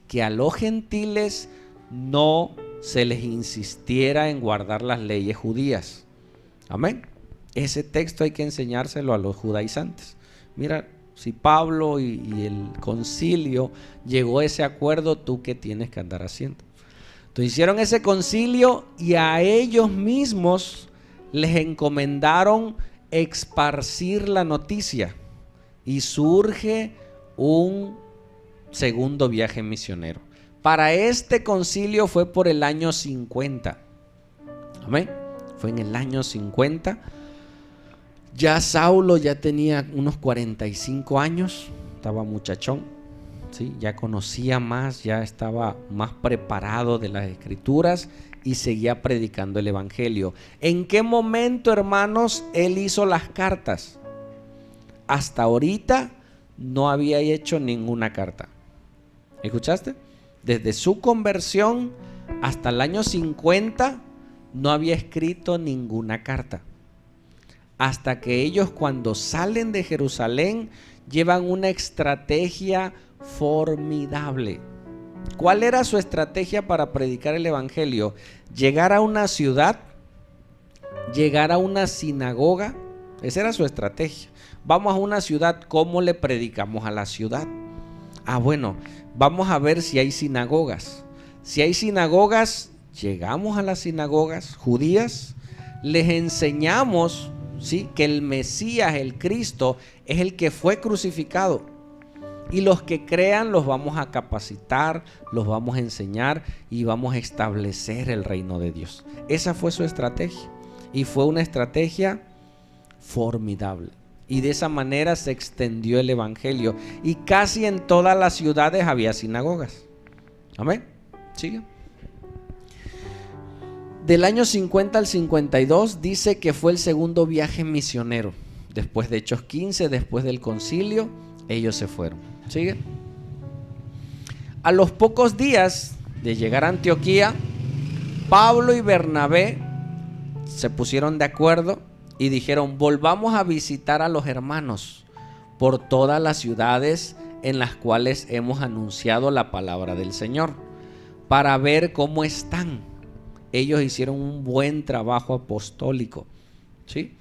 que a los gentiles no se les insistiera en guardar las leyes judías. Amén. Ese texto hay que enseñárselo a los judaizantes. Mira, si Pablo y el concilio llegó a ese acuerdo, ¿tú qué tienes que andar haciendo? Entonces hicieron ese concilio y a ellos mismos les encomendaron esparcir la noticia y surge un segundo viaje misionero. Para este concilio fue por el año 50. Amén. Fue en el año 50. Ya Saulo ya tenía unos 45 años, estaba muchachón, ¿sí? Ya conocía más, ya estaba más preparado de las escrituras y seguía predicando el evangelio. ¿En qué momento, hermanos, él hizo las cartas? Hasta ahorita no había hecho ninguna carta. ¿Escuchaste? Desde su conversión hasta el año 50 no había escrito ninguna carta. Hasta que ellos, cuando salen de Jerusalén, llevan una estrategia formidable. ¿Cuál era su estrategia para predicar el evangelio? Llegar a una ciudad, llegar a una sinagoga. Esa era su estrategia. Vamos a una ciudad, ¿cómo le predicamos a la ciudad? Bueno, vamos a ver si hay sinagogas. Si hay sinagogas, llegamos a las sinagogas judías, les enseñamos, ¿sí?, que el Mesías, el Cristo, es el que fue crucificado. Y los que crean los vamos a capacitar, los vamos a enseñar y vamos a establecer el reino de Dios. Esa fue su estrategia y fue una estrategia formidable. Y de esa manera se extendió el evangelio y casi en todas las ciudades había sinagogas. Amén. Sigue. Del año 50 al 52 dice que fue el segundo viaje misionero. Después de Hechos 15, después del concilio, ellos se fueron. ¿Sigue? A los pocos días de llegar a Antioquía, Pablo y Bernabé se pusieron de acuerdo y dijeron: volvamos a visitar a los hermanos por todas las ciudades en las cuales hemos anunciado la palabra del Señor, para ver cómo están. Ellos hicieron un buen trabajo apostólico, ¿sí?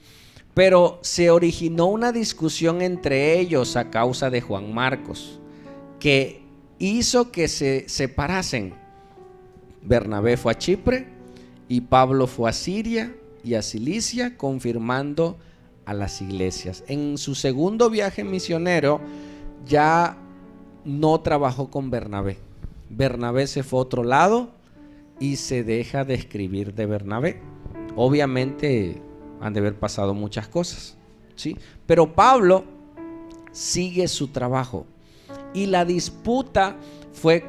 Pero se originó una discusión entre ellos a causa de Juan Marcos, que hizo que se separasen. Bernabé fue a Chipre y Pablo fue a Siria y a Cilicia, confirmando a las iglesias. En su segundo viaje misionero ya no trabajó con Bernabé. Bernabé se fue a otro lado y se deja de escribir de Bernabé. Obviamente han de haber pasado muchas cosas, ¿sí? Pero Pablo sigue su trabajo, y la disputa fue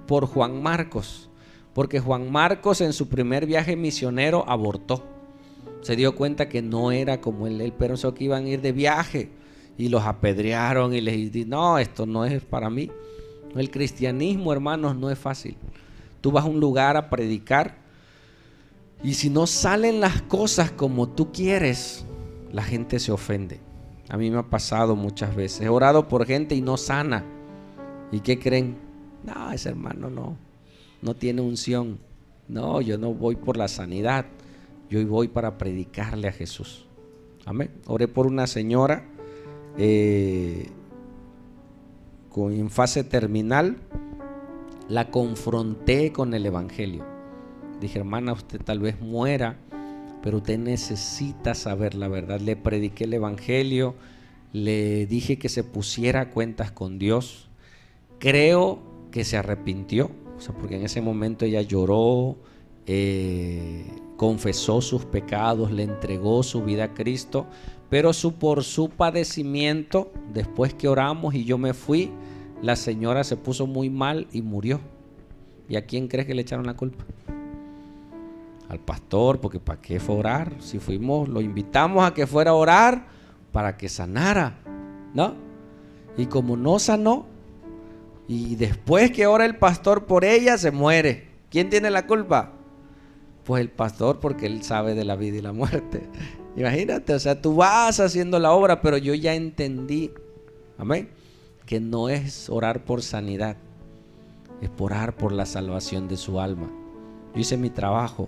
por Juan Marcos, porque Juan Marcos en su primer viaje misionero abortó. Se dio cuenta que no era como él pensó que iban a ir de viaje, y los apedrearon y les dijeron: no, esto no es para mí. El cristianismo, hermanos, no es fácil. Tú vas a un lugar a predicar, y si no salen las cosas como tú quieres, la gente se ofende. A mí me ha pasado muchas veces. He orado por gente y no sana. ¿Y qué creen? No, ese hermano no tiene unción. No, yo no voy por la sanidad. Yo voy para predicarle a Jesús. Amén. Oré por una señora en fase terminal. La confronté con el evangelio. Dije: hermana, usted tal vez muera, pero usted necesita saber la verdad. Le prediqué el evangelio, le dije que se pusiera a cuentas con Dios. Creo que se arrepintió, porque en ese momento ella lloró, confesó sus pecados, le entregó su vida a Cristo, pero por su padecimiento, después que oramos y yo me fui, la señora se puso muy mal y murió. ¿Y a quién crees que le echaron la culpa? Al pastor, porque ¿para qué fue a orar? Si fuimos, lo invitamos a que fuera a orar para que sanara, ¿no? Y como no sanó, y después que ora el pastor por ella, se muere. ¿Quién tiene la culpa? Pues el pastor, porque él sabe de la vida y la muerte. Imagínate, o sea, tú vas haciendo la obra, pero yo ya entendí, amén, que no es orar por sanidad, es orar por la salvación de su alma. Yo hice mi trabajo,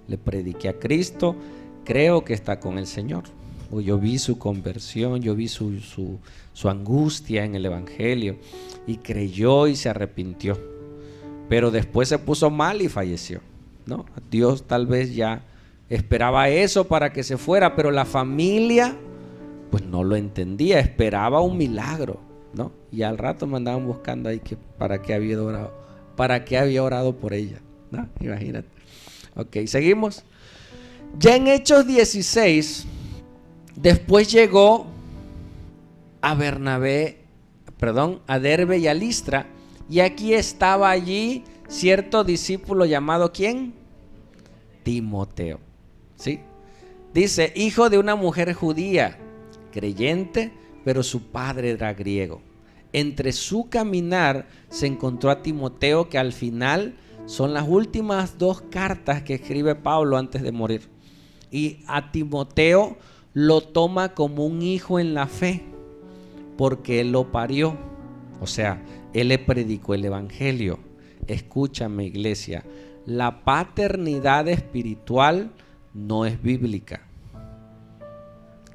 le prediqué a Cristo, creo que está con el Señor. Yo vi su conversión, yo vi su angustia en el evangelio, y creyó y se arrepintió, pero después se puso mal y falleció, ¿no? Dios tal vez ya esperaba eso para que se fuera, pero la familia pues no lo entendía, esperaba un milagro, ¿no? Y al rato me andaban buscando ahí que para qué había orado por ella, ¿no? Imagínate. Ok, seguimos. Ya en Hechos 16, después llegó a Derbe y a Listra, y aquí estaba allí cierto discípulo llamado ¿quién? Timoteo, ¿sí? Dice: hijo de una mujer judía, creyente, pero su padre era griego. Entre su caminar se encontró a Timoteo, que al final son las últimas 2 cartas que escribe Pablo antes de morir. Y a Timoteo lo toma como un hijo en la fe, porque él lo parió. O sea, él le predicó el evangelio. Escúchame, iglesia, la paternidad espiritual no es bíblica.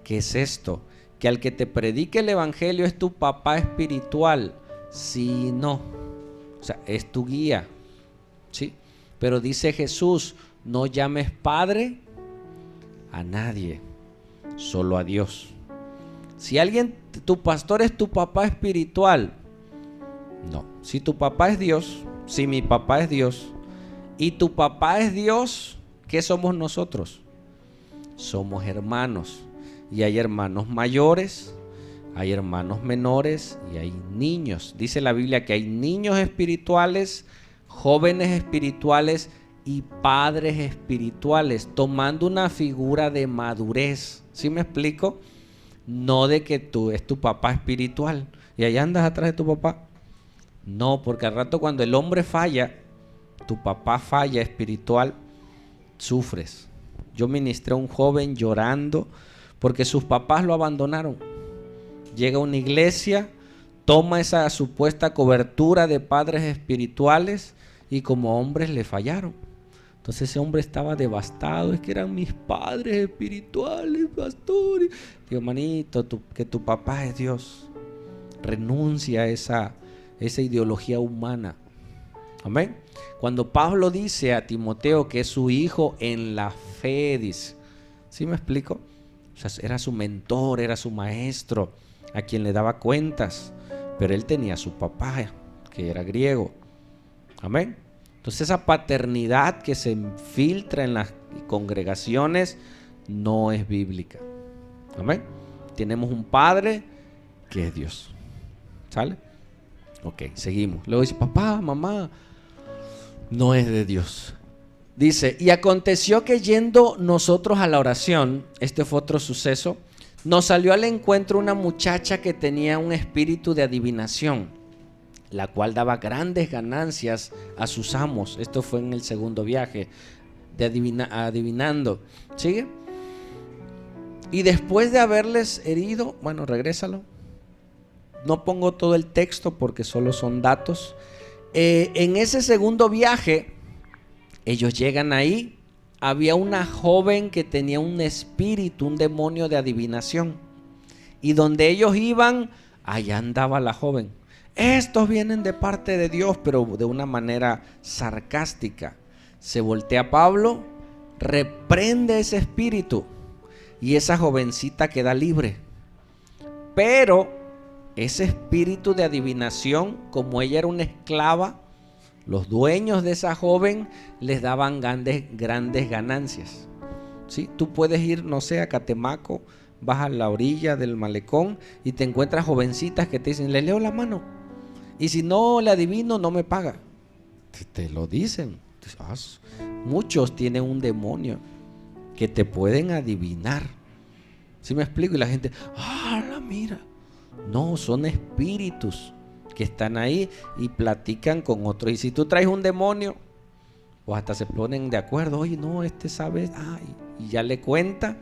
¿Qué es esto? Que al que te predique el evangelio es tu papá espiritual. Sí y no. O sea, es tu guía, ¿sí? Pero dice Jesús: no llames padre a nadie, solo a Dios. Si tu pastor es tu papá espiritual, no. Si tu papá es Dios, si mi papá es Dios y tu papá es Dios, ¿qué somos nosotros? Somos hermanos, y hay hermanos mayores, hay hermanos menores y hay niños. Dice la Biblia que hay niños espirituales, jóvenes espirituales y padres espirituales, tomando una figura de madurez. ¿Sí me explico? No de que tú es tu papá espiritual y allá andas atrás de tu papá. No, porque al rato cuando el hombre falla, tu papá falla espiritual, sufres. Yo ministré a un joven llorando porque sus papás lo abandonaron. Llega a una iglesia, toma esa supuesta cobertura de padres espirituales y como hombres le fallaron. Entonces ese hombre estaba devastado. Es que eran mis padres espirituales, pastores. Digo, manito, que tu papá es Dios. Renuncia a esa ideología humana. Amén. Cuando Pablo dice a Timoteo que es su hijo en la fe, dice, ¿sí me explico? O sea, era su mentor, era su maestro, a quien le daba cuentas. Pero él tenía a su papá, que era griego. Amén. Entonces esa paternidad que se infiltra en las congregaciones no es bíblica. Amén. Tenemos un padre que es Dios. ¿Sale? Ok, seguimos. Luego dice, papá, mamá, no es de Dios. Dice, y aconteció que yendo nosotros a la oración, este fue otro suceso, nos salió al encuentro una muchacha que tenía un espíritu de adivinación, la cual daba grandes ganancias a sus amos. Esto fue en el segundo viaje, de adivinando. ¿Sigue? Y después de haberles herido, bueno, regrésalo. No pongo todo el texto porque solo son datos. En ese segundo viaje, ellos llegan ahí. Había una joven que tenía un espíritu, un demonio de adivinación. Y donde ellos iban, allá andaba la joven. Estos vienen de parte de Dios, pero de una manera sarcástica. Se voltea a Pablo, reprende ese espíritu y esa jovencita queda libre. Pero ese espíritu de adivinación, como ella era una esclava, los dueños de esa joven les daban grandes ganancias. ¿Sí? Tú puedes ir, no sé, a Catemaco, vas a la orilla del malecón y te encuentras jovencitas que te dicen, le leo la mano. Y si no le adivino, no me paga. Te lo dicen. Muchos tienen un demonio que te pueden adivinar. ¿Sí me explico? Y la gente, mira. No, son espíritus que están ahí y platican con otros. Y si tú traes un demonio, pues hasta se ponen de acuerdo. Oye, no, este sabe. Y ya le cuenta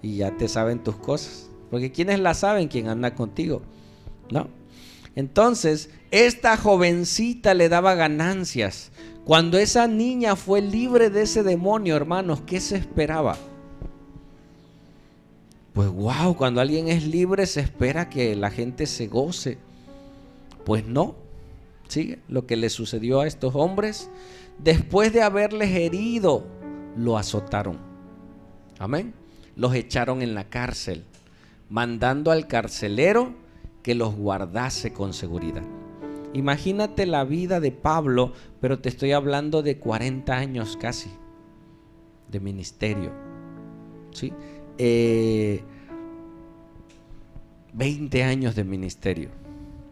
y ya te saben tus cosas. Porque ¿quiénes la saben? ¿Quién anda contigo? ¿No? Entonces, esta jovencita le daba ganancias. Cuando esa niña fue libre de ese demonio, hermanos, ¿qué se esperaba? Pues wow, cuando alguien es libre se espera que la gente se goce. Pues no. ¿Sigue? Lo que le sucedió a estos hombres, después de haberles herido, lo azotaron. Amén. Los echaron en la cárcel, mandando al carcelero que los guardase con seguridad. Imagínate la vida de Pablo, pero te estoy hablando de 40 años casi de ministerio. ¿Sí? 20 años de ministerio,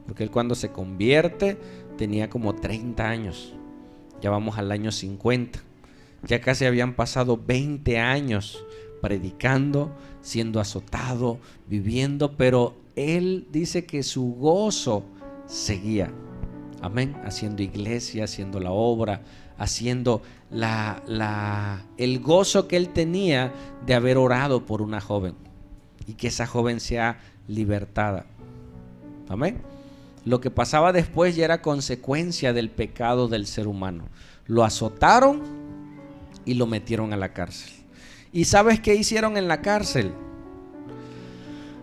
porque él cuando se convierte tenía como 30 años, ya vamos al año 50, ya casi habían pasado 20 años predicando, siendo azotado, viviendo, pero él dice que su gozo seguía, amén, haciendo iglesia, haciendo la obra, haciendo el gozo que él tenía de haber orado por una joven y que esa joven sea libertada. Amén. Lo que pasaba después ya era consecuencia del pecado del ser humano. Lo azotaron y lo metieron a la cárcel. ¿Y sabes qué hicieron en la cárcel?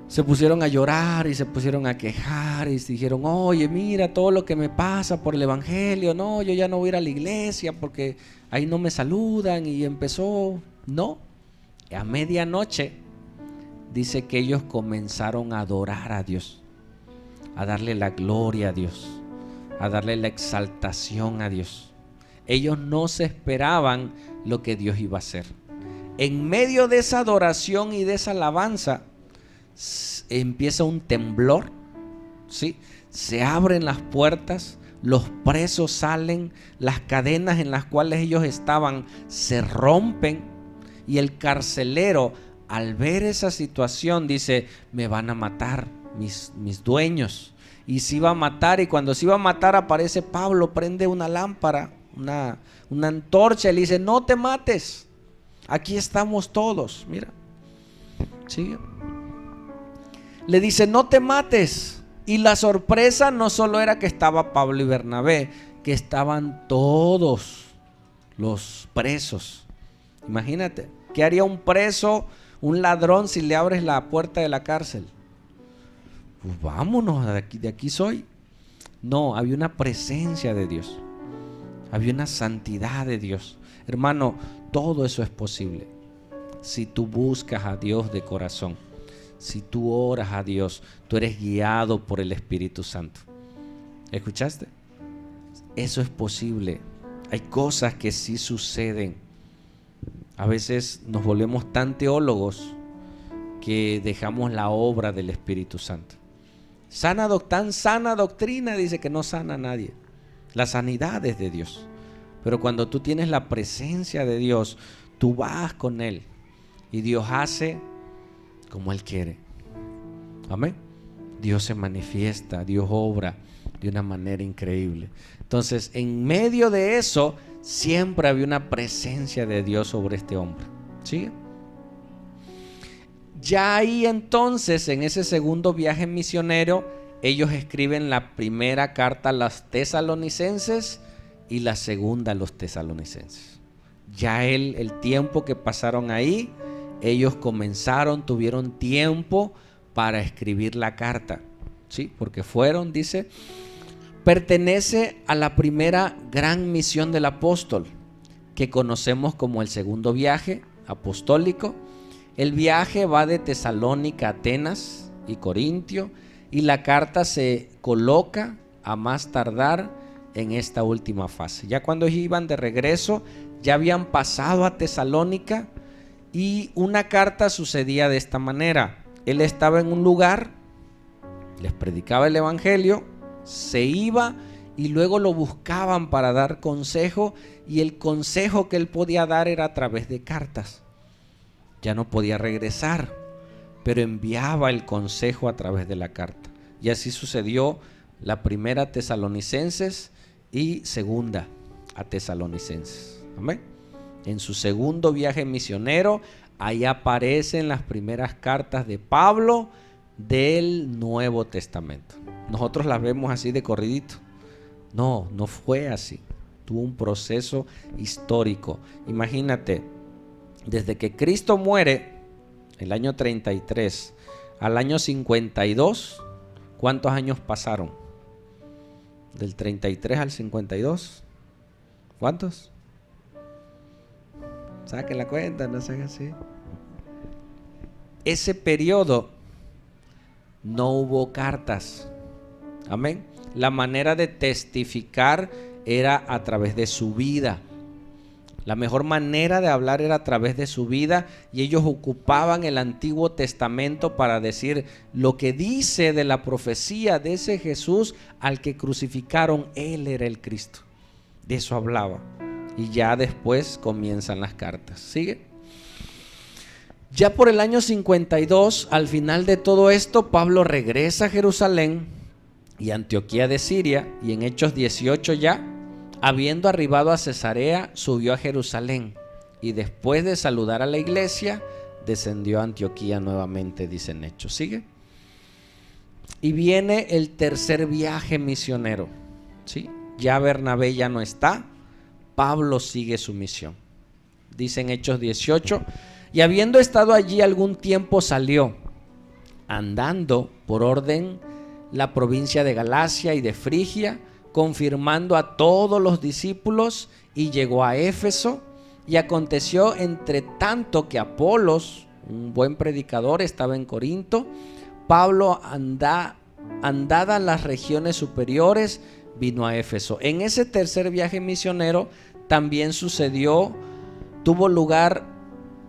Se pusieron a llorar y se pusieron a quejar y dijeron, oye, mira todo lo que me pasa por el evangelio. No, yo ya no voy a ir a la iglesia porque ahí no me saludan. Y empezó, no, a medianoche dice que ellos comenzaron a adorar a Dios, a darle la gloria a Dios, a darle la exaltación a Dios. Ellos no se esperaban lo que Dios iba a hacer. En medio de esa adoración y de esa alabanza, empieza un temblor, ¿sí? Se abren las puertas, los presos salen, las cadenas en las cuales ellos estaban se rompen y el carcelero, al ver esa situación, dice, me van a matar mis dueños. Y se iba a matar, y cuando se iba a matar aparece Pablo, prende una lámpara, una antorcha y le dice, no te mates, aquí estamos todos, mira. ¿Sigue? Le dice, no te mates. Y la sorpresa no solo era que estaba Pablo y Bernabé, que estaban todos los presos. Imagínate, ¿qué haría un preso, un ladrón, si le abres la puerta de la cárcel? Pues vámonos, de aquí soy. No, había una presencia de Dios, había una santidad de Dios. Hermano, todo eso es posible si tú buscas a Dios de corazón. Si tú oras a Dios, tú eres guiado por el Espíritu Santo. ¿Escuchaste? Eso es posible. Hay cosas que sí suceden. A veces nos volvemos tan teólogos que dejamos la obra del Espíritu Santo. Tan sana doctrina dice que no sana a nadie. La sanidad es de Dios. Pero cuando tú tienes la presencia de Dios, tú vas con Él y Dios hace como Él quiere. Amén. Dios se manifiesta, Dios obra de una manera increíble. Entonces, en medio de eso, siempre había una presencia de Dios sobre este hombre. ¿Sí? Ya ahí entonces, en ese segundo viaje misionero, ellos escriben la primera carta a los tesalonicenses y la segunda a los tesalonicenses. Ya el tiempo que pasaron ahí, ellos tuvieron tiempo para escribir la carta, ¿sí? Porque dice, pertenece a la primera gran misión del apóstol, que conocemos como el segundo viaje apostólico. El viaje va de Tesalónica a Atenas y Corintio, y la carta se coloca a más tardar en esta última fase. Ya cuando iban de regreso, ya habían pasado a Tesalónica, y una carta sucedía de esta manera. Él estaba en un lugar, les predicaba el evangelio, se iba y luego lo buscaban para dar consejo, y el consejo que él podía dar era a través de cartas. Ya no podía regresar, pero enviaba el consejo a través de la carta. Y así sucedió la primera a Tesalonicenses y segunda a Tesalonicenses. Amén. En su segundo viaje misionero, ahí aparecen las primeras cartas de Pablo del Nuevo Testamento. Nosotros las vemos así de corridito. No fue así. Tuvo un proceso histórico. Imagínate, desde que Cristo muere, el año 33, al año 52, ¿cuántos años pasaron? Del 33 al 52, ¿cuántos? Saquen la cuenta, no sean así. Ese periodo no hubo cartas. Amén. La manera de testificar era a través de su vida. La mejor manera de hablar era a través de su vida, y ellos ocupaban el Antiguo Testamento para decir lo que dice de la profecía de ese Jesús al que crucificaron. Él era el Cristo. De eso hablaba. Y ya después comienzan las cartas. ¿Sigue? Ya por el año 52, al final de todo esto, Pablo regresa a Jerusalén y Antioquía de Siria, y en Hechos 18 ya, habiendo arribado a Cesarea, subió a Jerusalén, y después de saludar a la iglesia, descendió a Antioquía nuevamente, dicen Hechos. ¿Sigue? Y viene el tercer viaje misionero. ¿Sí? Ya Bernabé ya no está, Pablo sigue su misión. Dicen Hechos 18, y habiendo estado allí algún tiempo, salió, andando por orden la provincia de Galacia y de Frigia, confirmando a todos los discípulos, y llegó a Éfeso. Y aconteció entre tanto que Apolos, un buen predicador, estaba en Corinto, Pablo, andadas las regiones superiores, vino a Éfeso. En ese tercer viaje misionero también tuvo lugar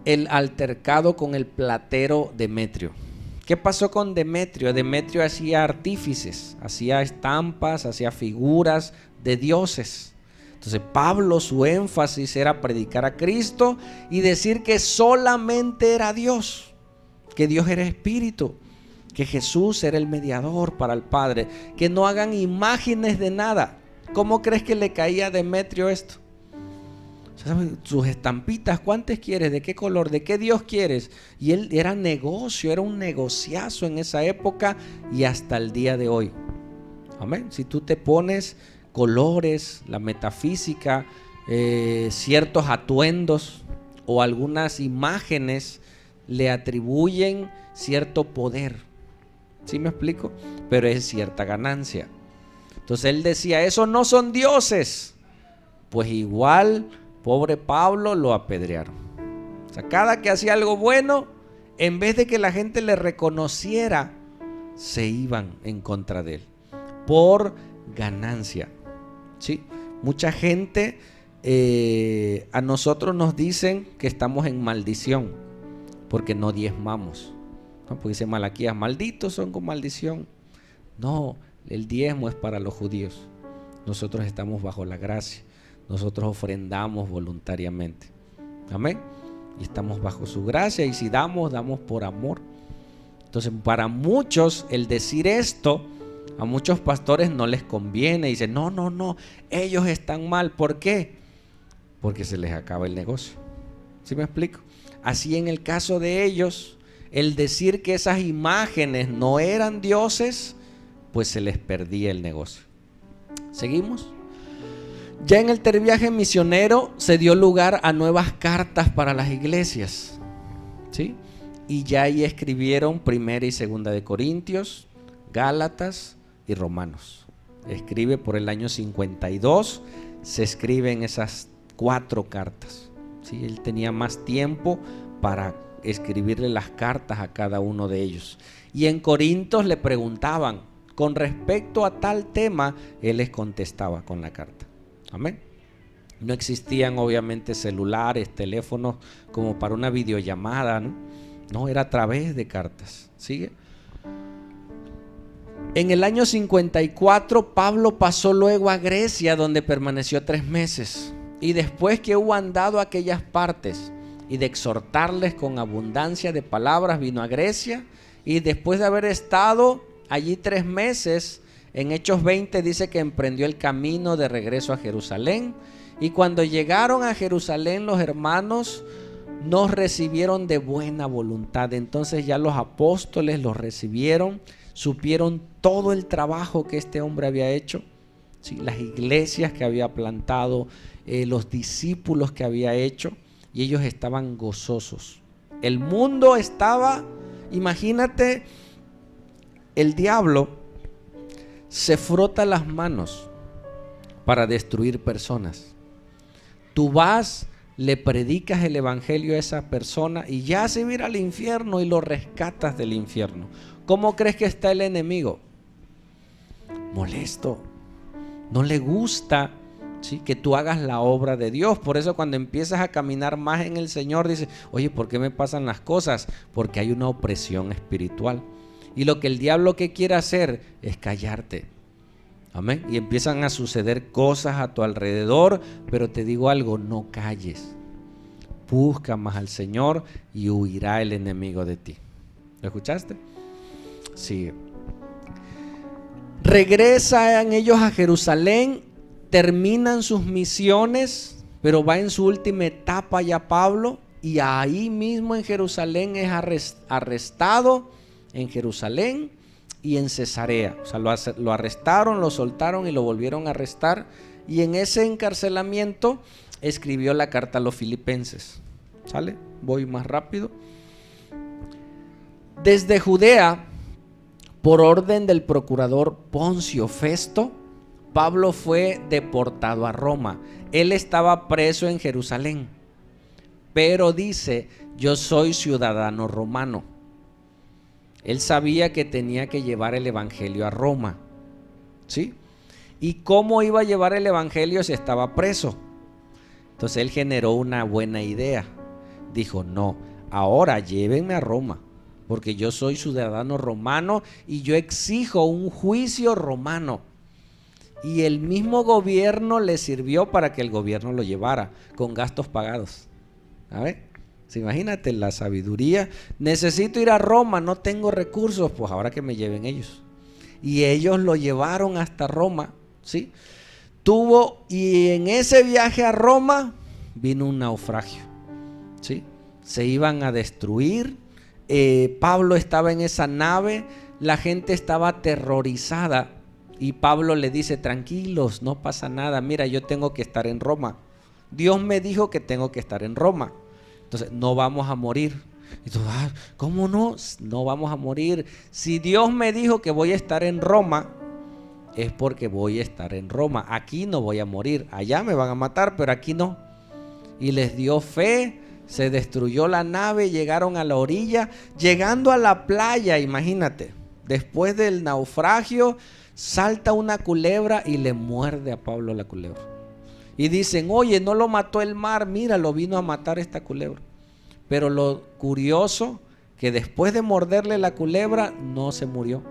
el altercado con el platero Demetrio. ¿Qué pasó con Demetrio? Demetrio hacía artífices, hacía estampas, hacía figuras de dioses. Entonces Pablo, su énfasis era predicar a Cristo y decir que solamente era Dios, que Dios era espíritu, que Jesús era el mediador para el Padre, que no hagan imágenes de nada. ¿Cómo crees que le caía a Demetrio esto? ¿Sabes? Sus estampitas, ¿cuántas quieres? ¿De qué color? ¿De qué Dios quieres? Y él era negocio, era un negociazo en esa época y hasta el día de hoy. Amén. Si tú te pones colores, la metafísica, ciertos atuendos o algunas imágenes le atribuyen cierto poder. ¿Sí me explico? Pero es cierta ganancia. Entonces él decía, esos no son dioses. Pues igual, pobre Pablo lo apedrearon. O sea, cada que hacía algo bueno, en vez de que la gente le reconociera, se iban en contra de él. Por ganancia. ¿Sí? Mucha gente a nosotros nos dicen que estamos en maldición porque no diezmamos, ¿no? Porque dice Malaquías, malditos son con maldición. No, el diezmo es para los judíos. Nosotros estamos bajo la gracia. Nosotros ofrendamos voluntariamente. Amén. Y estamos bajo su gracia, y si damos, damos por amor. Entonces, para muchos el decir esto, a muchos pastores no les conviene. Dicen, no, ellos están mal. ¿Por qué? Porque se les acaba el negocio. ¿Sí me explico? Así en el caso de ellos, el decir que esas imágenes no eran dioses, pues se les perdía el negocio. ¿Seguimos? Ya en el viaje misionero se dio lugar a nuevas cartas para las iglesias, ¿sí? Y ya ahí escribieron Primera y Segunda de Corintios, Gálatas y Romanos. Escribe por el año 52, se escriben esas 4 cartas, ¿sí? Él tenía más tiempo para escribirle las cartas a cada uno de ellos. Y en Corintios le preguntaban con respecto a tal tema, él les contestaba con la carta. Amén. No existían obviamente celulares, teléfonos como para una videollamada, ¿no? No, era a través de cartas. ¿Sigue? En el año 54, Pablo pasó luego a Grecia, donde permaneció 3 meses. Y después que hubo andado a aquellas partes y de exhortarles con abundancia de palabras, vino a Grecia. Y después de haber estado allí 3 meses, en Hechos 20 dice que emprendió el camino de regreso a Jerusalén. Y cuando llegaron a Jerusalén, los hermanos nos recibieron de buena voluntad. Entonces ya los apóstoles los recibieron, supieron todo el trabajo que este hombre había hecho, ¿sí? Las iglesias que había plantado, los discípulos que había hecho, y ellos estaban gozosos. El mundo estaba, imagínate, el diablo se frota las manos para destruir personas. Tú vas, le predicas el evangelio a esa persona y ya se va a ir al infierno y lo rescatas del infierno. ¿Cómo crees que está el enemigo? Molesto. No le gusta, ¿sí?, que tú hagas la obra de Dios. Por eso cuando empiezas a caminar más en el Señor, dices, oye, ¿por qué me pasan las cosas? Porque hay una opresión espiritual. Y lo que el diablo que quiere hacer es callarte. Amén. Y empiezan a suceder cosas a tu alrededor, pero te digo algo, no calles. Busca más al Señor y huirá el enemigo de ti. ¿Lo escuchaste? Sí. Regresan ellos a Jerusalén, terminan sus misiones, pero va en su última etapa ya Pablo, y ahí mismo en Jerusalén es arrestado, en Jerusalén y en Cesarea. O sea, lo arrestaron, lo soltaron y lo volvieron a arrestar, y en ese encarcelamiento escribió la carta a los filipenses. ¿Sale? Voy más rápido. Desde Judea, por orden del procurador Poncio Festo, Pablo fue deportado a Roma. Él estaba preso en Jerusalén, pero dice, yo soy ciudadano romano. Él sabía que tenía que llevar el evangelio a Roma, ¿sí? ¿Y cómo iba a llevar el evangelio si estaba preso? Entonces él generó una buena idea. Dijo, no, ahora llévenme a Roma, porque yo soy ciudadano romano y yo exijo un juicio romano. Y el mismo gobierno le sirvió para que el gobierno lo llevara con gastos pagados. A ver, imagínate la sabiduría. Necesito ir a Roma, no tengo recursos, pues ahora que me lleven ellos. Y ellos lo llevaron hasta Roma, ¿sí? Y en ese viaje a Roma vino un naufragio, ¿sí? Se iban a destruir. Pablo estaba en esa nave, la gente estaba aterrorizada y Pablo le dice: tranquilos, no pasa nada, mira, yo tengo que estar en Roma. Dios me dijo que tengo que estar en Roma, entonces no vamos a morir. Y tú, ¿cómo no? No vamos a morir. Si Dios me dijo que voy a estar en Roma, es porque voy a estar en Roma. Aquí no voy a morir, allá me van a matar, pero aquí no. Y les dio fe, se destruyó la nave, llegaron a la orilla. Llegando a la playa, imagínate, después del naufragio, salta una culebra y le muerde a Pablo la culebra. Y dicen: oye, no lo mató el mar, mira, lo vino a matar esta culebra. Pero lo curioso, que después de morderle la culebra, no se murió.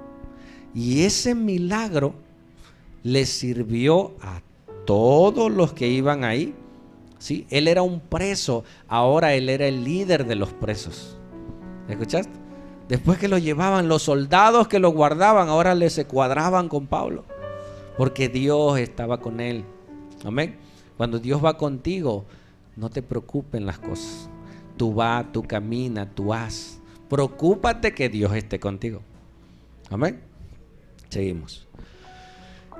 Y ese milagro le sirvió a todos los que iban ahí, ¿sí? Él era un preso, ahora él era el líder de los presos. ¿Escuchaste? Después que lo llevaban, los soldados que lo guardaban, ahora se cuadraban con Pablo, porque Dios estaba con él. Amén. Cuando Dios va contigo, no te preocupen las cosas. Tú vas, tú caminas, tú haz. Preocúpate que Dios esté contigo. Amén. Seguimos.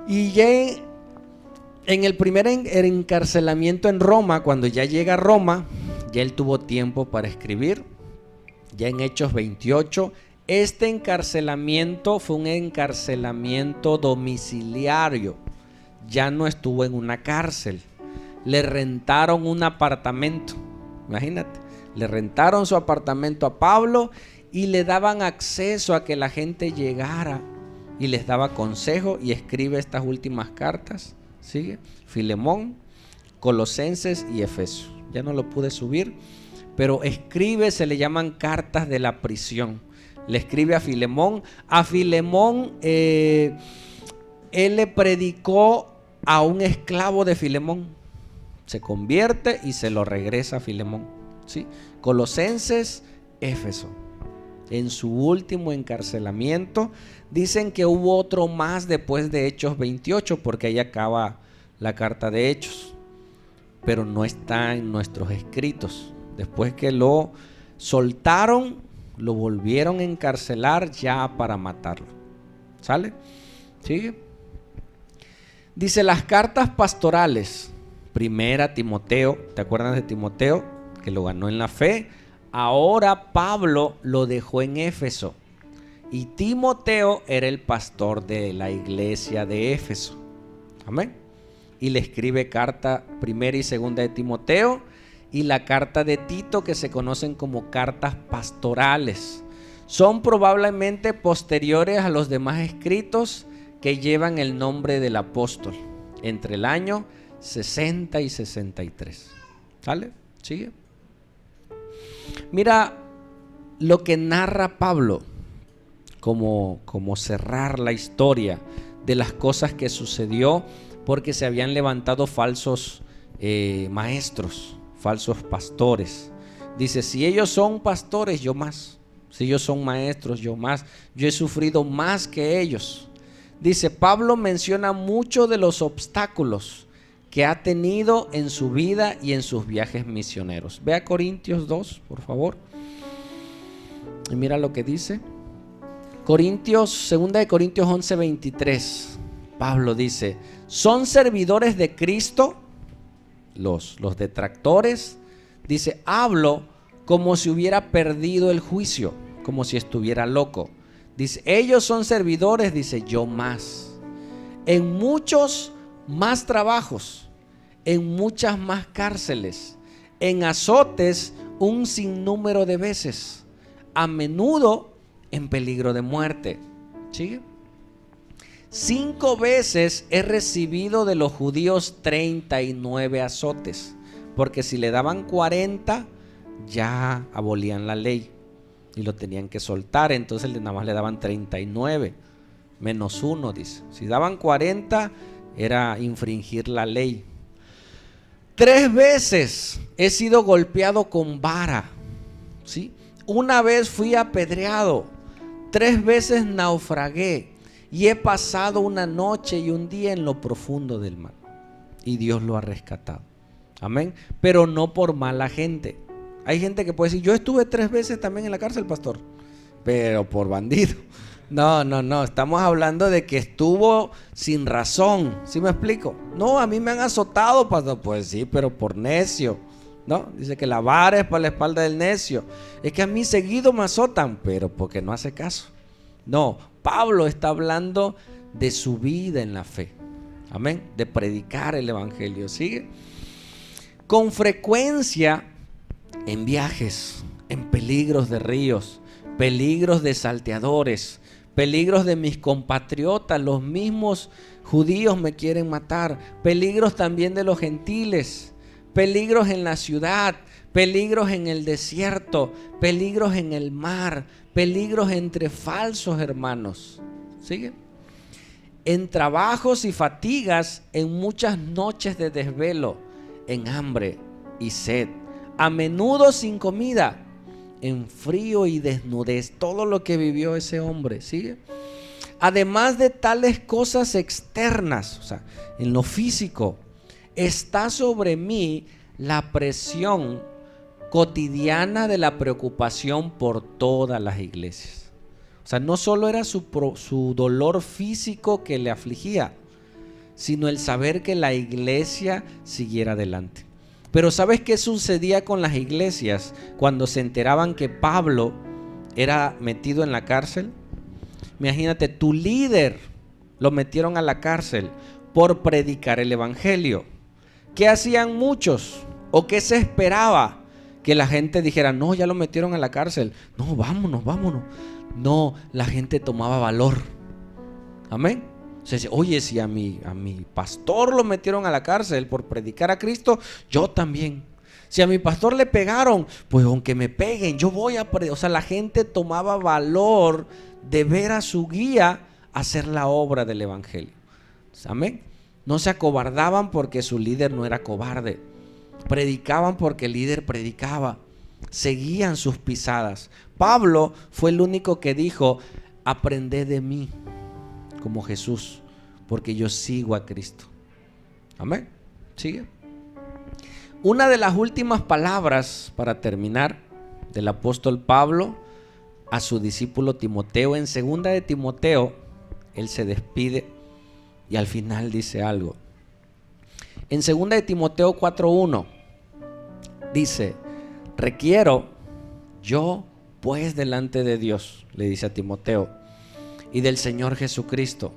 Y ya en el primer encarcelamiento en Roma, cuando ya llega a Roma, ya él tuvo tiempo para escribir. Ya en Hechos 28, este encarcelamiento fue un encarcelamiento domiciliario. Ya no estuvo en una cárcel. Le rentaron un apartamento. Imagínate. Le rentaron su apartamento a Pablo y le daban acceso a que la gente llegara y les daba consejo, y escribe estas últimas cartas. Sigue: Filemón, Colosenses y Efesios. Ya no lo pude subir, pero escribe, se le llaman cartas de la prisión. Le escribe a Filemón. A Filemón, él le predicó a un esclavo de Filemón. Se convierte y se lo regresa a Filemón. ¿Sí? Colosenses, Éfeso. En su último encarcelamiento, dicen que hubo otro más después de Hechos 28, porque ahí acaba la carta de Hechos, pero no está en nuestros escritos. Después que lo soltaron, lo volvieron a encarcelar ya para matarlo. ¿Sale? ¿Sigue? Dice: las cartas pastorales. Primera Timoteo, ¿te acuerdas de Timoteo? Que lo ganó en la fe. Ahora Pablo lo dejó en Éfeso, y Timoteo era el pastor de la iglesia de Éfeso. Amén. Y le escribe carta primera y segunda de Timoteo, y la carta de Tito, que se conocen como cartas pastorales. Son probablemente posteriores a los demás escritos que llevan el nombre del apóstol, entre el año 60 y 63. ¿Sale? ¿Sigue? Mira lo que narra Pablo, como cerrar la historia de las cosas que sucedió, porque se habían levantado falsos maestros, falsos pastores. Dice: si ellos son pastores, yo más. Si ellos son maestros, yo más. Yo he sufrido más que ellos. Dice, Pablo menciona mucho de los obstáculos que ha tenido en su vida y en sus viajes misioneros. Ve a Corintios 2, por favor. Y mira lo que dice. Segunda de Corintios 11, 23. Pablo dice: son servidores de Cristo los detractores. Dice: hablo como si hubiera perdido el juicio, como si estuviera loco. Dice: ellos son servidores, dice, yo más. En muchos más trabajos, en muchas más cárceles, en azotes un sinnúmero de veces, a menudo en peligro de muerte. ¿Sigue? 5 veces he recibido de los judíos 39 azotes, porque si le daban 40 ya abolían la ley y lo tenían que soltar. Entonces nada más le daban 39 menos 1, dice. Si daban 40 era infringir la ley. 3 veces he sido golpeado con vara, ¿sí? Una vez fui apedreado, 3 veces naufragué, y he pasado una noche y un día en lo profundo del mar, y Dios lo ha rescatado. Amén. Pero no por mala gente. Hay gente que puede decir, yo estuve 3 veces también en la cárcel, pastor, pero por bandido. No, estamos hablando de que estuvo sin razón. ¿Sí me explico? No, a mí me han azotado, pastor. Pues sí, pero por necio, ¿no? Dice que la vara es para la espalda del necio. Es que a mí seguido me azotan, pero porque no hace caso. No, Pablo está hablando de su vida en la fe. Amén. De predicar el evangelio. ¿Sigue? Con frecuencia en viajes, en peligros de ríos, peligros de salteadores, peligros de mis compatriotas, los mismos judíos me quieren matar, peligros también de los gentiles, peligros en la ciudad, peligros en el desierto, peligros en el mar, peligros entre falsos hermanos. ¿Sigue? En trabajos y fatigas, en muchas noches de desvelo, en hambre y sed, a menudo sin comida, en frío y desnudez. Todo lo que vivió ese hombre, ¿sigue? Además de tales cosas externas, o sea, en lo físico, está sobre mí la presión cotidiana de la preocupación por todas las iglesias. O sea, no solo era su dolor físico que le afligía, sino el saber que la iglesia siguiera adelante. Pero ¿sabes qué sucedía con las iglesias cuando se enteraban que Pablo era metido en la cárcel? Imagínate, tu líder lo metieron a la cárcel por predicar el evangelio. ¿Qué hacían muchos? ¿O qué se esperaba? Que la gente dijera, no, ya lo metieron a la cárcel. No, vámonos. No, la gente tomaba valor. Amén. O sea, oye, si a mi pastor lo metieron a la cárcel por predicar a Cristo, yo también. Si a mi pastor le pegaron, pues aunque me peguen, yo voy a predicar. O sea, la gente tomaba valor de ver a su guía hacer la obra del evangelio. Amén. No se acobardaban porque su líder no era cobarde. Predicaban porque el líder predicaba. Seguían sus pisadas. Pablo fue el único que dijo, aprended de mí como Jesús, porque yo sigo a Cristo. Amén. Sigue. Una de las últimas palabras para terminar del apóstol Pablo a su discípulo Timoteo, en 2 de Timoteo, él se despide y al final dice algo. En 2 de Timoteo 4:1 dice, requiero yo pues delante de Dios, le dice a Timoteo, y del Señor Jesucristo,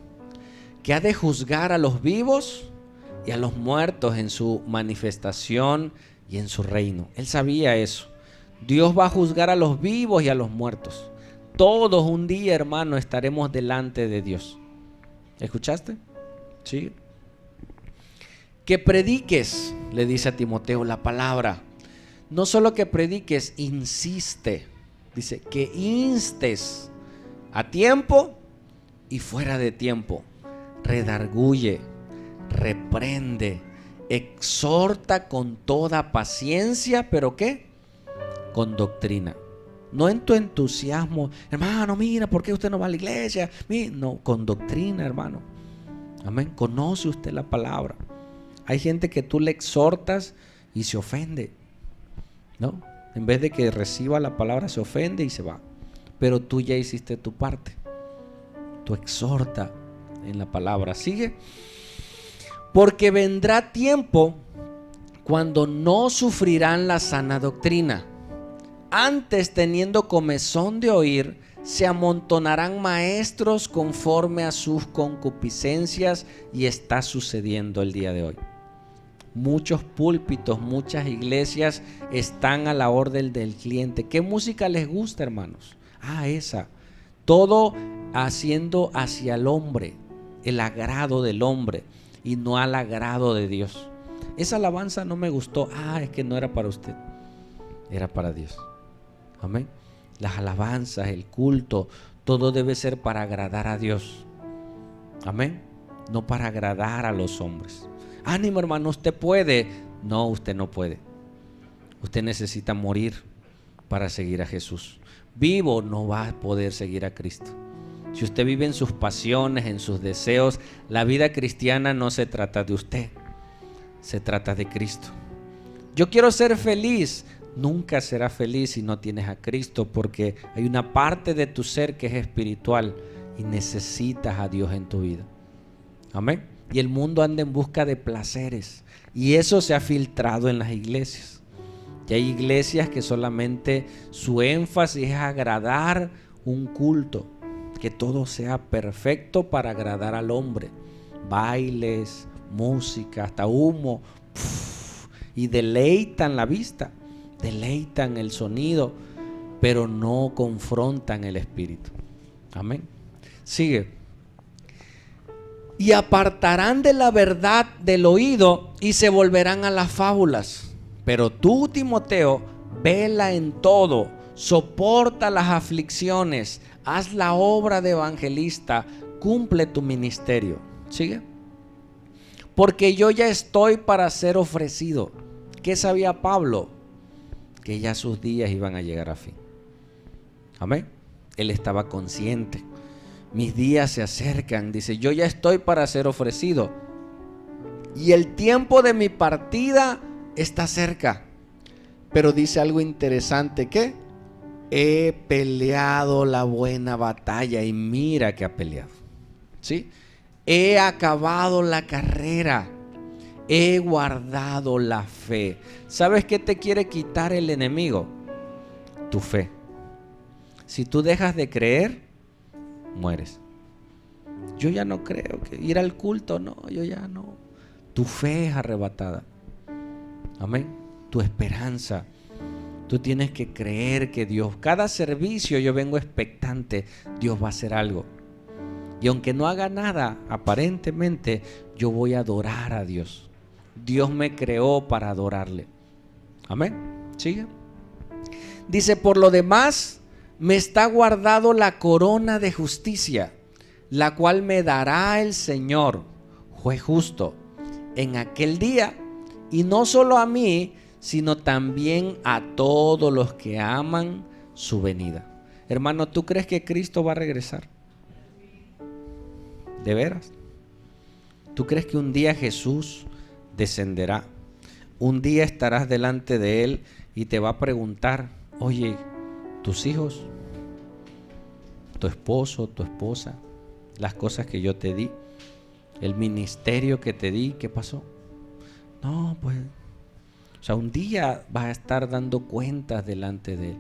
que ha de juzgar a los vivos y a los muertos en su manifestación y en su reino. Él sabía eso. Dios va a juzgar a los vivos y a los muertos. Todos un día, hermano, estaremos delante de Dios. ¿Escuchaste? Sí. Que prediques, le dice a Timoteo, la palabra. No solo que prediques, insiste. Dice que instes a tiempo y fuera de tiempo. Redarguye, reprende, exhorta con toda paciencia, ¿pero qué? Con doctrina. No en tu entusiasmo, hermano, mira, ¿por qué usted no va a la iglesia? No, con doctrina, hermano. Amén. Conoce usted la palabra. Hay gente que tú le exhortas y se ofende, ¿no? En vez de que reciba la palabra, se ofende y se va. Pero tú ya hiciste tu parte. Tú exhorta en la palabra. Sigue. Porque vendrá tiempo cuando no sufrirán la sana doctrina. Antes, teniendo comezón de oír, se amontonarán maestros conforme a sus concupiscencias, y está sucediendo el día de hoy. Muchos púlpitos, muchas iglesias están a la orden del cliente. ¿Qué música les gusta, hermanos? Esa. Todo haciendo hacia el hombre, el agrado del hombre y no al agrado de Dios. Esa alabanza no me gustó. Es que no era para usted, era para Dios. Amén. Las alabanzas, el culto, todo debe ser para agradar a Dios. Amén. No para agradar a los hombres. Ánimo, hermano, usted puede. No, usted no puede. Usted necesita morir para seguir a Jesús. Vivo no va a poder seguir a Cristo. Si usted vive en sus pasiones, en sus deseos, la vida cristiana no se trata de usted, se trata de Cristo. Yo quiero ser feliz. Nunca serás feliz si no tienes a Cristo, porque hay una parte de tu ser que es espiritual y necesitas a Dios en tu vida. Amén. Y el mundo anda en busca de placeres y eso se ha filtrado en las iglesias. Y hay iglesias que solamente su énfasis es agradar un culto, que todo sea perfecto para agradar al hombre. Bailes, música, hasta humo, y deleitan la vista, deleitan el sonido, pero no confrontan el espíritu. Amén. Sigue. Y apartarán de la verdad del oído y se volverán a las fábulas. Pero tú, Timoteo, vela en todo, soporta las aflicciones, haz la obra de evangelista, cumple tu ministerio. ¿Sigue? Porque yo ya estoy para ser ofrecido. ¿Qué sabía Pablo? Que ya sus días iban a llegar a fin. Amén. Él estaba consciente. Mis días se acercan. Dice, yo ya estoy para ser ofrecido. Y el tiempo de mi partida está cerca. Pero dice algo interesante, que he peleado la buena batalla. Y mira que ha peleado. ¿Sí? He acabado la carrera. He guardado la fe. ¿Sabes qué te quiere quitar el enemigo? Tu fe. Si tú dejas de creer, mueres. Yo ya no creo que ir al culto, no, yo ya no. Tu fe es arrebatada. Amén. Tu esperanza. Tú tienes que creer que Dios, cada servicio yo vengo expectante, Dios va a hacer algo. Y aunque no haga nada, aparentemente, yo voy a adorar a Dios. Dios me creó para adorarle. Amén. Sigue. Dice, por lo demás, me está guardado la corona de justicia, la cual me dará el Señor, juez justo, en aquel día, y no solo a mí, sino también a todos los que aman su venida. Hermano, ¿tú crees que Cristo va a regresar? ¿De veras? ¿Tú crees que un día Jesús descenderá? Un día estarás delante de Él y te va a preguntar, oye, tus hijos, tu esposo, tu esposa, las cosas que yo te di, el ministerio que te di, ¿qué pasó? No, pues, o sea, un día vas a estar dando cuentas delante de Él,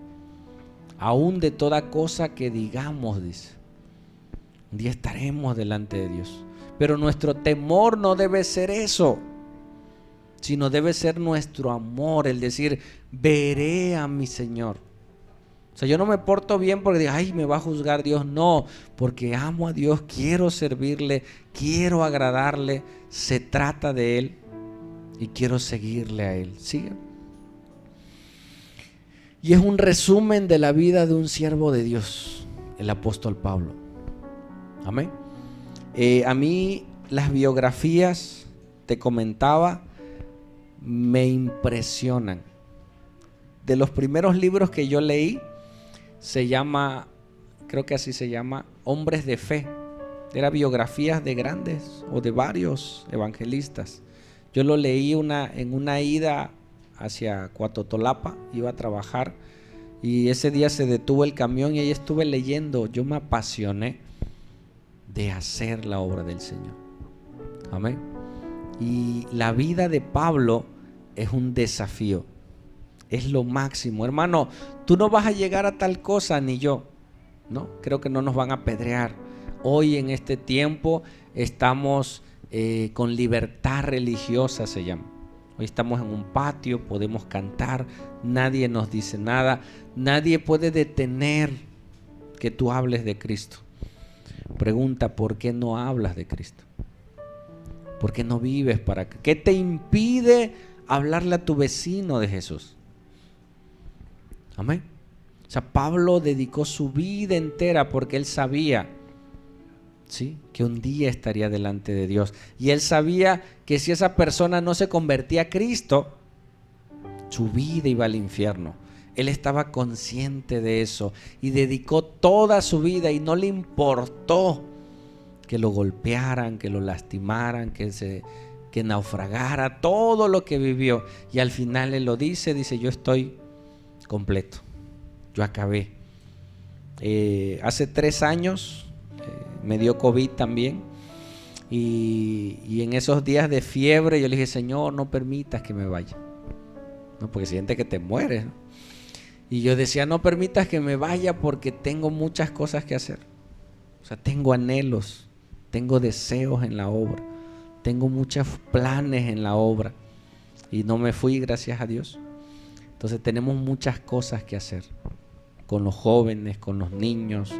aún de toda cosa que digamos, dice. Un día estaremos delante de Dios, pero nuestro temor no debe ser eso, sino debe ser nuestro amor, el decir, veré a mi Señor. O sea, yo no me porto bien porque digo, ay, me va a juzgar Dios. No, porque amo a Dios, quiero servirle, quiero agradarle, se trata de Él y quiero seguirle a Él. ¿Sigue? Y es un resumen de la vida de un siervo de Dios, el apóstol Pablo. Amén. A mí las biografías, te comentaba, me impresionan. De los primeros libros que yo leí, se llama, creo que así se llama, Hombres de Fe. Era biografías de grandes o de varios evangelistas. Yo lo leí en una ida hacia Coatotolapa, iba a trabajar y ese día se detuvo el camión y ahí estuve leyendo. Yo me apasioné de hacer la obra del Señor. Amén. Y la vida de Pablo es un desafío. Es lo máximo. Hermano, tú no vas a llegar a tal cosa, ni yo. No, creo que no nos van a apedrear. Hoy en este tiempo estamos con libertad religiosa, se llama. Hoy estamos en un patio, podemos cantar, nadie nos dice nada, nadie puede detener que tú hables de Cristo. Pregunta, ¿por qué no hablas de Cristo? ¿Por qué no vives para qué? ¿Qué te impide hablarle a tu vecino de Jesús? Amén. O sea, Pablo dedicó su vida entera porque él sabía, ¿sí?, que un día estaría delante de Dios. Y él sabía que si esa persona no se convertía a Cristo, su vida iba al infierno. Él estaba consciente de eso y dedicó toda su vida y no le importó que lo golpearan, que lo lastimaran, que que naufragara, todo lo que vivió. Y al final él lo dice, yo estoy completo, yo acabé. Hace 3 años me dio COVID también. Y en esos días de fiebre yo le dije, Señor, no permitas que me vaya. No, porque siente que te mueres, ¿no? Y yo decía, no permitas que me vaya porque tengo muchas cosas que hacer. O sea, tengo anhelos, tengo deseos en la obra, tengo muchos planes en la obra. Y no me fui, gracias a Dios. Entonces tenemos muchas cosas que hacer con los jóvenes, con los niños,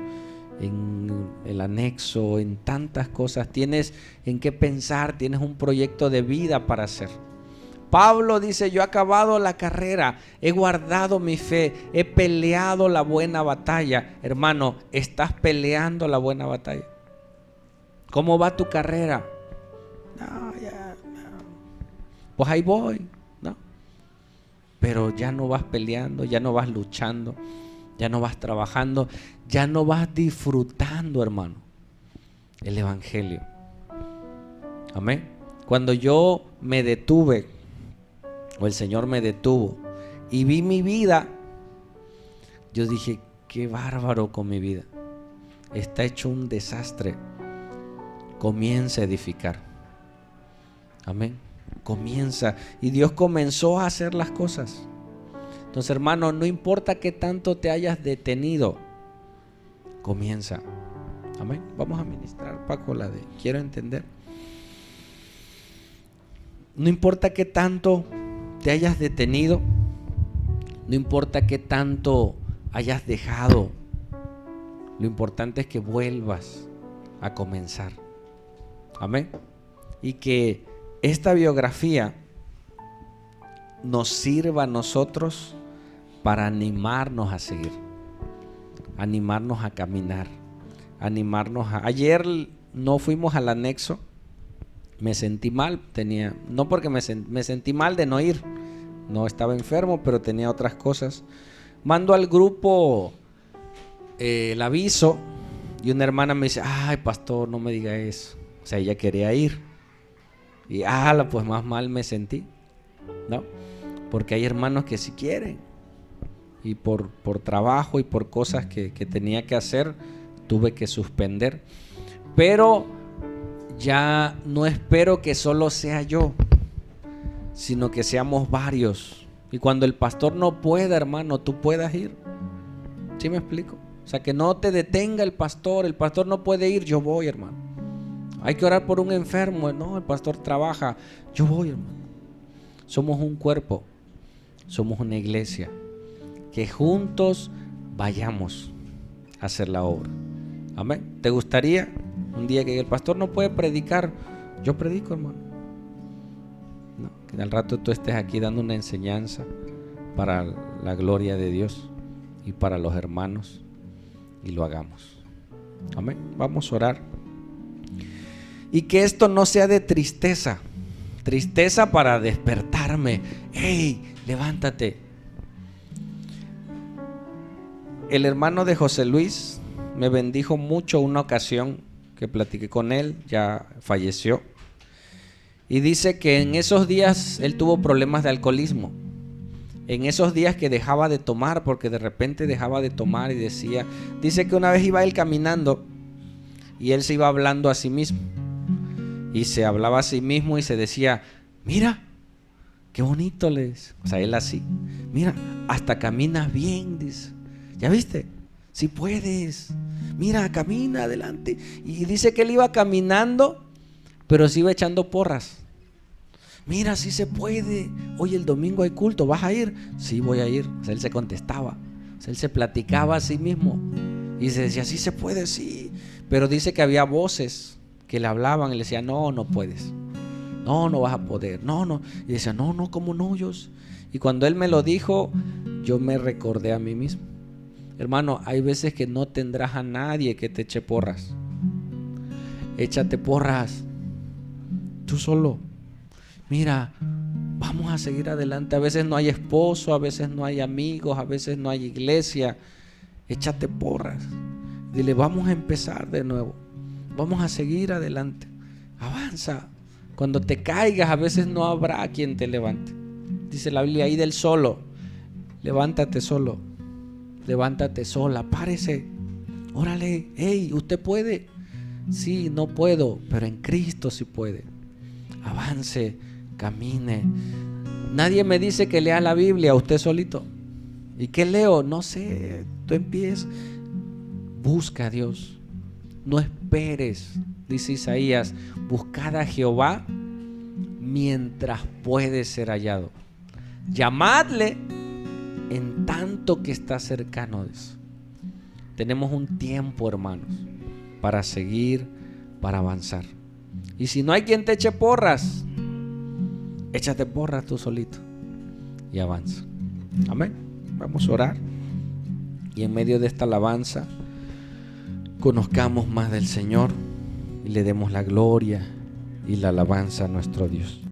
en el anexo, en tantas cosas. Tienes en qué pensar, tienes un proyecto de vida para hacer. Pablo dice, yo he acabado la carrera, he guardado mi fe, he peleado la buena batalla. Hermano, ¿estás peleando la buena batalla? ¿Cómo va tu carrera? No, ya, no. Pues ahí voy, ¿no? Pero ya no vas peleando, ya no vas luchando, ya no vas trabajando, ya no vas disfrutando, hermano, el evangelio. Amén. Cuando yo me detuve, o el Señor me detuvo y vi mi vida, yo dije, qué bárbaro con mi vida, está hecho un desastre. Comienza a edificar. Amén. Comienza. Y Dios comenzó a hacer las cosas. Entonces, hermano, no importa qué tanto te hayas detenido, comienza. Amén. Vamos a ministrar, Paco, la de quiero entender. No importa qué tanto te hayas detenido, no importa qué tanto hayas dejado, lo importante es que vuelvas a comenzar. Amén. Y que esta biografía nos sirva a nosotros para animarnos a seguir, animarnos a caminar, animarnos a... Ayer no fuimos al anexo, me sentí mal, no porque me sentí mal de no ir, no estaba enfermo, pero tenía otras cosas. Mando al grupo el aviso y una hermana me dice, ay, pastor, no me diga eso. O sea, ella quería ir. Y pues más mal me sentí, ¿no? Porque hay hermanos que sí quieren. Y por trabajo y por cosas que tenía que hacer, tuve que suspender. Pero ya no espero que solo sea yo, sino que seamos varios. Y cuando el pastor no pueda, hermano, tú puedas ir. ¿Sí me explico? O sea, que no te detenga el pastor no puede ir, yo voy, hermano. Hay que orar por un enfermo, no, el pastor trabaja, yo voy, hermano. Somos un cuerpo, somos una iglesia, que juntos vayamos a hacer la obra. Amén. ¿Te gustaría un día que el pastor no puede predicar? Yo predico, hermano. No, que al rato tú estés aquí dando una enseñanza para la gloria de Dios y para los hermanos y lo hagamos. Amén. Vamos a orar. Y que esto no sea de tristeza para despertarme. ¡Hey, levántate! El hermano de José Luis me bendijo mucho una ocasión que platiqué con él, ya falleció. Y dice que en esos días él tuvo problemas de alcoholismo. En esos días que dejaba de tomar, porque de repente dejaba de tomar y dice que una vez iba él caminando y él se iba hablando a sí mismo. Y se hablaba a sí mismo y se decía, mira, qué bonito les. O sea, él así, mira, hasta caminas bien, dice. ¿Ya viste? Si puedes, mira, camina adelante. Y dice que él iba caminando, pero se iba echando porras. Mira, sí se puede. Oye, el domingo hay culto, ¿vas a ir? Sí, voy a ir. O sea, él se contestaba. O sea, él se platicaba a sí mismo. Y se decía, sí se puede, sí. Pero dice que había voces que le hablaban y le decían, no, no puedes. No, no vas a poder. No. Y decía, no, ¿cómo no? Y cuando él me lo dijo, yo me recordé a mí mismo. Hermano, hay veces que no tendrás a nadie que te eche porras. Échate porras. Tú solo. Mira, vamos a seguir adelante. A veces no hay esposo, a veces no hay amigos, a veces no hay iglesia. Échate porras. Dile, vamos a empezar de nuevo. Vamos a seguir adelante. Avanza. Cuando te caigas, a veces no habrá quien te levante. Dice la Biblia ahí del solo. Levántate solo. Levántate sola. Párese. Órale. Hey, ¿usted puede? Sí, no puedo, pero en Cristo sí puede. Avance, camine. Nadie me dice que lea la Biblia, usted solito. ¿Y qué leo? No sé. Tú empiezas. Busca a Dios. No esperes, dice Isaías. Buscad a Jehová mientras puede ser hallado. Llamadle en tanto que está cercano de eso. Tenemos un tiempo, hermanos, para seguir, para avanzar. Y si no hay quien te eche porras, échate porras tú solito y avanza. Amén. Vamos a orar. Y en medio de esta alabanza, conozcamos más del Señor y le demos la gloria y la alabanza a nuestro Dios.